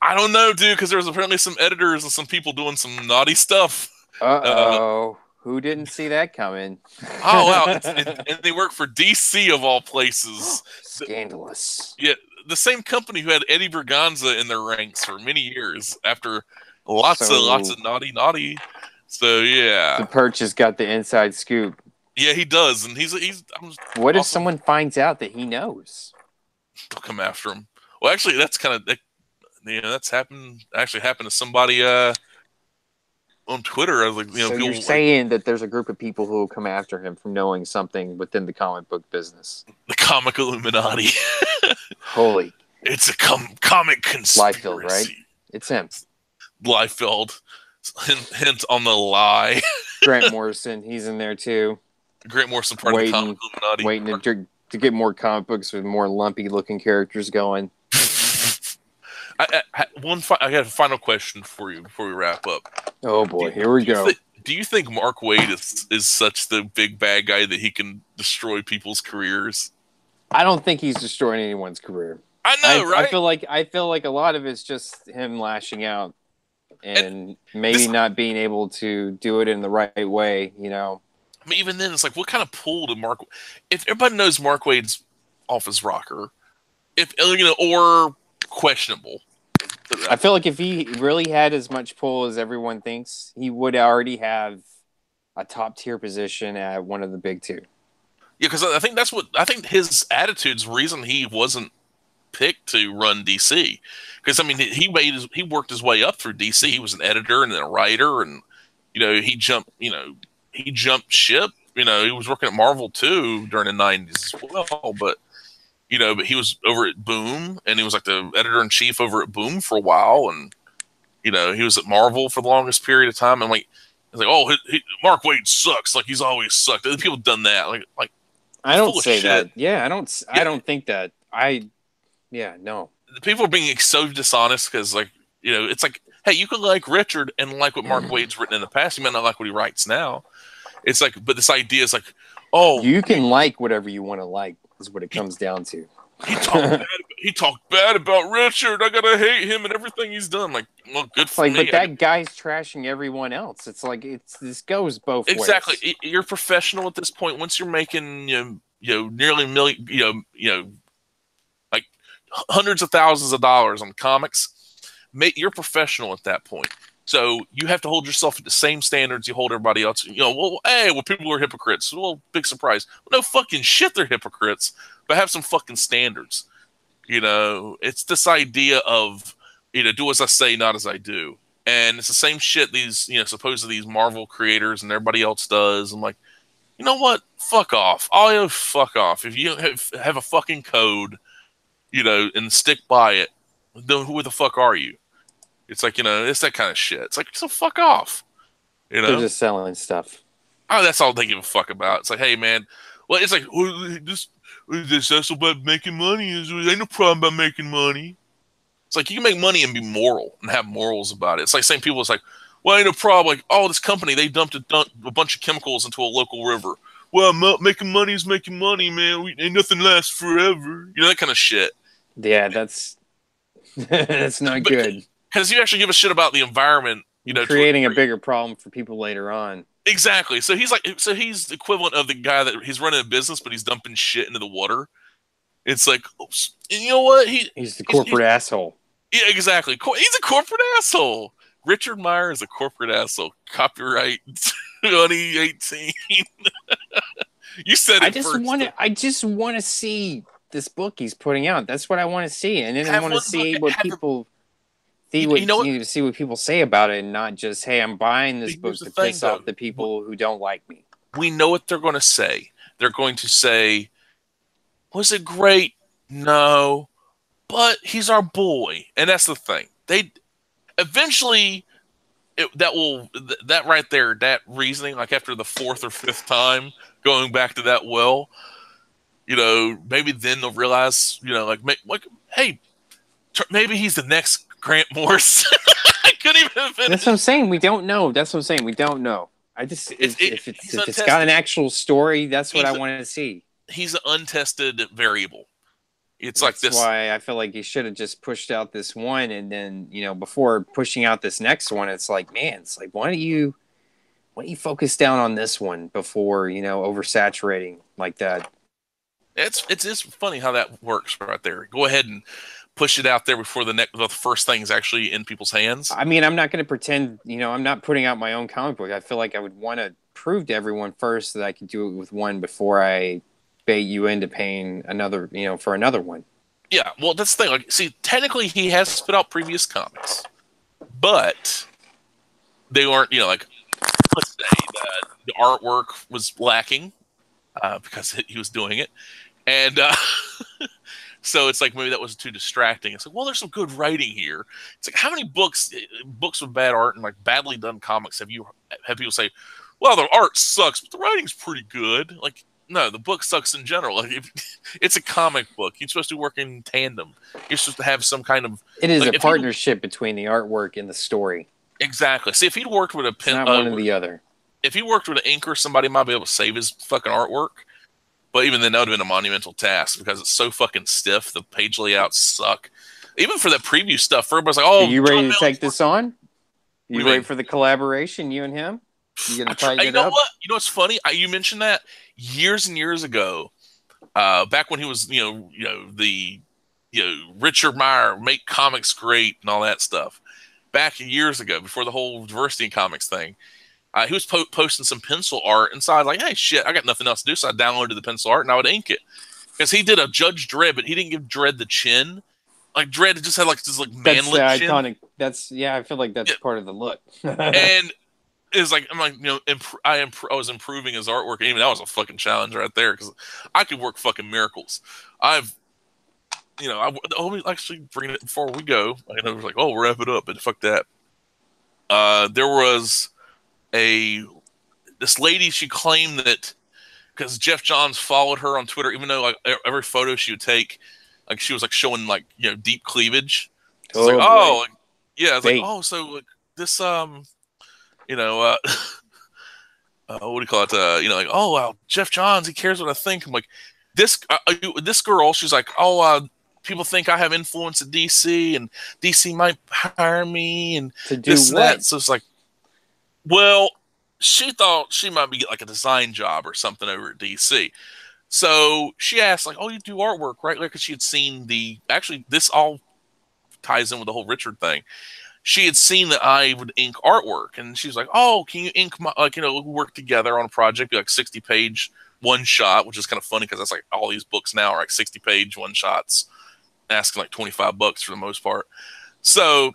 I don't know, dude, because there's apparently some editors and some people doing some naughty stuff. Who didn't see that coming? Oh, wow. And they work for DC, of all places. Scandalous. Yeah, the same company who had Eddie Berganza in their ranks for many years after lots of naughty. So, yeah. The Perch has got the inside scoop. Yeah, he does. And what if someone finds out that he knows? They'll come after him. Well, actually, that's kind of... that's happened to somebody... on Twitter. I was like, you know, So people you're saying that there's a group of people who will come after him from knowing something within the comic book business. the comic Illuminati. Holy. It's a comic Liefeld, right? conspiracy. It's him. Liefeld. Hint on the lie. Grant Morrison, he's in there too. Grant Morrison, part of the comic Illuminati. Waiting to get more comic books with more lumpy looking characters going. I got a final question for you before we wrap up. Oh boy, here we go. Do you think Mark Waid is such the big bad guy that he can destroy people's careers? I don't think he's destroying anyone's career. I know, right? I feel like a lot of it's just him lashing out and maybe not being able to do it in the right way, you know. I mean, even then, it's like, what kind of pull did Mark? If everybody knows Mark Waid's off his rocker, or questionable. I feel like if he really had as much pull as everyone thinks, he would already have a top tier position at one of the big two. Yeah, because I think his attitude's reason he wasn't picked to run DC. Because I mean, he worked his way up through DC. He was an editor and then a writer, and he jumped ship. He was working at Marvel too during the '90s as well, but he was over at Boom, and he was like the editor-in-chief over at Boom for a while, and he was at Marvel for the longest period of time. And oh, Mark Waid sucks. Like, he's always sucked. Other people have done that. Like I don't say that. Yeah, I don't think that. No. People are being so dishonest because, it's like, hey, you can like Richard and like what Mark Waid's written in the past. You might not like what he writes now. It's like, but this idea is like, oh, you can like whatever you want to like. Is what it comes down to. He talked bad about Richard. I gotta hate him and everything he's done. Like, well, good for me. But that guy's trashing everyone else. It's like this goes both ways. Exactly. You're professional at this point. Once you're making nearly million, like hundreds of thousands of dollars on comics, you're professional at that point. So you have to hold yourself at the same standards you hold everybody else. People are hypocrites. Well, big surprise. Well, no fucking shit, they're hypocrites. But have some fucking standards. It's this idea of, do as I say, not as I do. And it's the same shit these, supposedly these Marvel creators and everybody else does. I'm like, you know what? Fuck off. Fuck off. If you have a fucking code, and stick by it, then who the fuck are you? It's like, it's that kind of shit. It's like, so fuck off. They're just selling stuff. Oh, that's all they give a fuck about. It's like, hey, man. Well, it's like, that's about making money. Ain't no problem about making money. It's like, you can make money and be moral and have morals about it. It's like same people. It's like, well, ain't no problem. Like, oh, this company, they dumped a bunch of chemicals into a local river. Well, making money is making money, man. Ain't nothing lasts forever. That kind of shit. Yeah, that's not good. Because you actually give a shit about the environment, creating a bigger problem for people later on. Exactly. So he's the equivalent of the guy that he's running a business, but he's dumping shit into the water. It's like, and you know what? He's the corporate asshole. Yeah, exactly. He's a corporate asshole. Richard Meyer is a corporate asshole. Copyright 2018. You said it I just want to see this book he's putting out. That's what I want to see, and then I want to see what people. See what people say about it, and not just, hey, I'm buying this book to piss off the people who don't like me. We know what they're going to say. They're going to say, was it great? No. But he's our boy. And that's the thing. They eventually, that right there, that reasoning, like after the fourth or fifth time going back to that well, maybe then they'll realize, hey, maybe he's the next Grant Morrison. I couldn't even finish. That's what I'm saying. We don't know. We don't know. I just if it's got an actual story, that's what I want to see. He's an untested variable. That's like this. That's why I feel like he should have just pushed out this one, and then before pushing out this next one, it's like, man, why don't you focus down on this one before oversaturating like that. It's funny how that works right there. Go ahead and push it out there before the first thing is actually in people's hands. I mean, I'm not going to pretend, I'm not putting out my own comic book. I feel like I would want to prove to everyone first that I could do it with one before I bait you into paying another, for another one. Yeah, well, that's the thing. Like, see, technically he has put out previous comics, but they weren't, like, let's say the artwork was lacking because he was doing it. And so it's like maybe that was too distracting. It's like, well, there's some good writing here. It's like, how many books with bad art and like badly done comics have people say, well, the art sucks, but the writing's pretty good? Like, no, the book sucks in general. Like, it's a comic book. You're supposed to work in tandem. You're supposed to have some kind of. It is a partnership between the artwork and the story. Exactly. See, if he'd worked with a pen, not one or the other. If he worked with an inker, somebody might be able to save his fucking artwork. But even then, that would have been a monumental task because it's so fucking stiff. The page layouts suck. Even for that preview stuff, everybody's like, "Oh, are you ready to take this on? You ready for the collaboration, you and him? You gonna tighten it up?" What? You know what's funny? You mentioned that years and years ago, back when he was, the Richard Meyer make comics great and all that stuff. Back years ago, before the whole diversity in comics thing. He was posting some pencil art, and so I was like, hey, shit, I got nothing else to do, so I downloaded the pencil art, and I would ink it. Because he did a Judge Dredd, but he didn't give Dredd the chin. Like, Dredd just had, like, this, like, manlet chin. Iconic. I feel like that's part of the look. And it's like, I'm like, I was improving his artwork, and even that was a fucking challenge right there, because I could work fucking miracles. Let me actually bring it before we go. I know we're like, oh, wrap it up, but fuck that. There was this lady, she claimed that because Jeff Johns followed her on Twitter, even though like every photo she would take, like she was like showing like deep cleavage. So what do you call it? Like, oh wow, Jeff Johns, he cares what I think. I'm like, this girl, she's like, people think I have influence at DC, and DC might hire me and to do this and that. So it's like, well, she thought she might be like a design job or something over at DC. So she asked, like, oh, you do artwork, right? Because she had seen this all ties in with the whole Richard thing. She had seen that I would ink artwork, and she was like, oh, can you ink my, work together on a project, be like 60-page one shot, which is kind of funny because that's like all these books now are like 60-page one shots, asking like $25 for the most part. So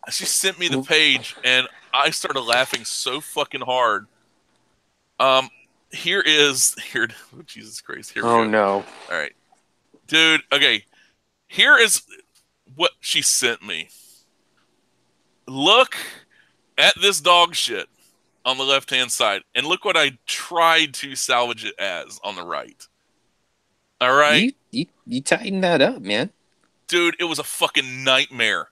she sent me the page, and I started laughing so fucking hard. Here, oh, Jesus Christ. Here we go. No. All right. Dude, okay. Here is what she sent me. Look at this dog shit on the left-hand side, and look what I tried to salvage it as on the right. All right? You tighten that up, man. Dude, it was a fucking nightmare.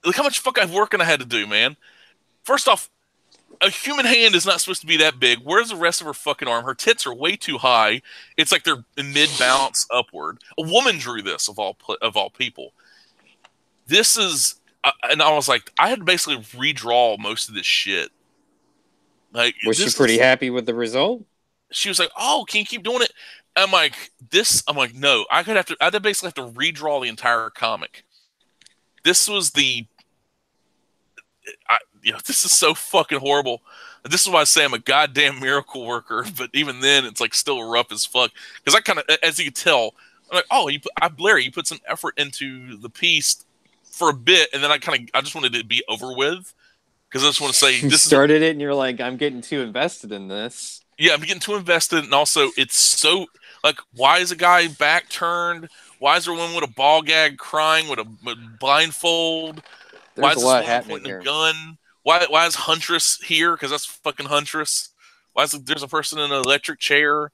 Look how much fucking work I had to do, man. First off, a human hand is not supposed to be that big. Where's the rest of her fucking arm? Her tits are way too high. It's like they're in mid-bounce upward. A woman drew this, of all people. This is... and I was like, I had to basically redraw most of this shit. Like, was she pretty happy with the result? She was like, oh, can you keep doing it? I'm like, no. I'd basically have to redraw the entire comic. This was this is so fucking horrible. This is why I say I'm a goddamn miracle worker, but even then, it's like still rough as fuck. Because I kind of, as you can tell, I'm like, oh, Larry, you put some effort into the piece for a bit, and then I just wanted it to be over with. Because I just want to say, you started it, and you're like, I'm getting too invested in this. Yeah, I'm getting too invested, and also it's so like, why is a guy back turned? Why is there a woman with a ball gag crying with a blindfold? Why is this woman pointing a gun? Why is Huntress here? Because that's fucking Huntress. Why is there's a person in an electric chair?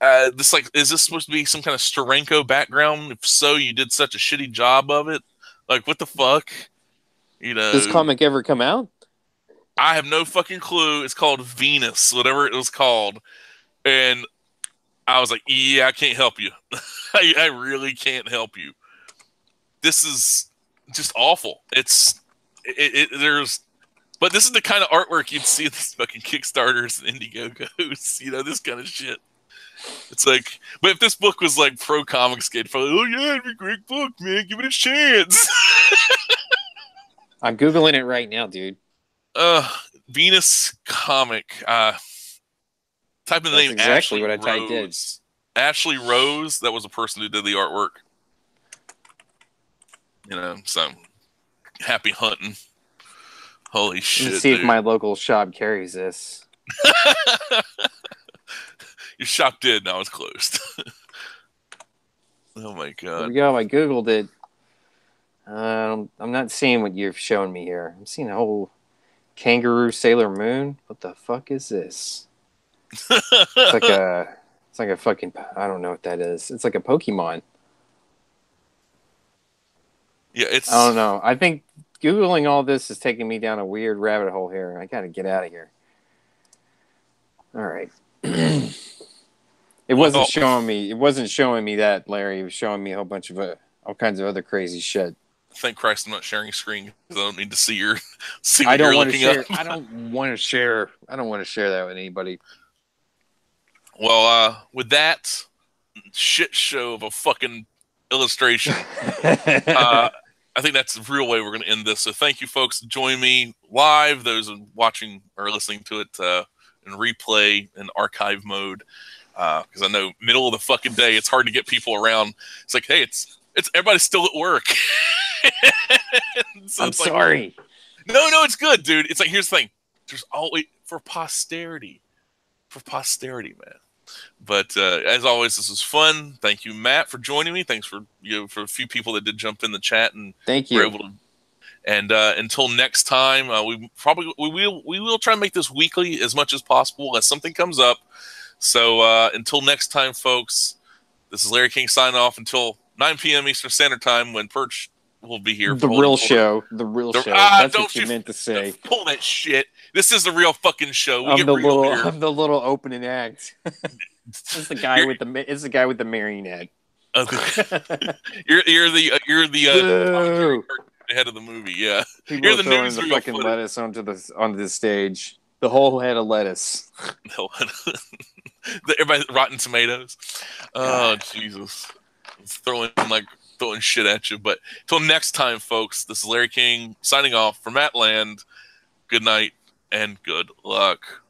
Is this supposed to be some kind of Steranko background? If so, you did such a shitty job of it. Like, what the fuck? Does this comic ever come out? I have no fucking clue. It's called Venus, whatever it was called. And I was like, yeah, I can't help you. I really can't help you. This is just awful. But this is the kind of artwork you'd see in these fucking Kickstarters and Indiegogos, this kind of shit. It's like, but if this book was like pro Comicsgate, probably, oh yeah, it'd be a great book, man. Give it a chance. I'm Googling it right now, dude. Venus comic. Type in the name. Exactly Ashley what I Rose. typed in. Ashley Rose. That was the person who did the artwork. So happy hunting. Holy Let me shit, see if dude. my local shop carries this. Your shop did, now it's closed. Oh my There we god. go. I googled it. I'm not seeing what you've shown me here. I'm seeing a whole kangaroo Sailor Moon. What the fuck is this? It's like a fucking, I don't know what that is. It's like a Pokemon. Yeah, it's. I don't know. I think Googling all this is taking me down a weird rabbit hole here. I gotta get out of here. All right. It wasn't showing me. It wasn't showing me that, Larry. It was showing me a whole bunch of all kinds of other crazy shit. Thank Christ I'm not sharing screen because I don't need to see your see I what don't you're want to looking share. up. I don't want to share. I don't want to share that with anybody. Well, with that shit show of a fucking illustration, I think that's the real way we're going to end this. So thank you, folks. Join me live. Those watching or listening to it in replay and archive mode. Because I know middle of the fucking day, it's hard to get people around. It's like, hey, it's everybody's still at work. So I'm it's like, sorry. no, it's good, dude. It's like, here's the thing. There's always for posterity, man. But as always, this was fun. Thank you, Matt, for joining me. Thanks for for a few people that did jump in the chat and Thank were you. able to. And until next time, we will try and make this weekly as much as possible as something comes up. So until next time, folks, this is Larry King signing off until 9 p.m. Eastern Standard Time when Perch will be here. The real show. The real show. That's what you meant to say. Pull that shit. This is the real fucking show. I'm the little opening act. It's the guy with the marionette. You're the head of the movie. Yeah, people you're are throwing the fucking lettuce onto the stage. The whole head of lettuce. Everybody Rotten Tomatoes. Oh Jesus, it's throwing shit at you. But till next time, folks. This is Larry King signing off for Matt Land. Good night and good luck.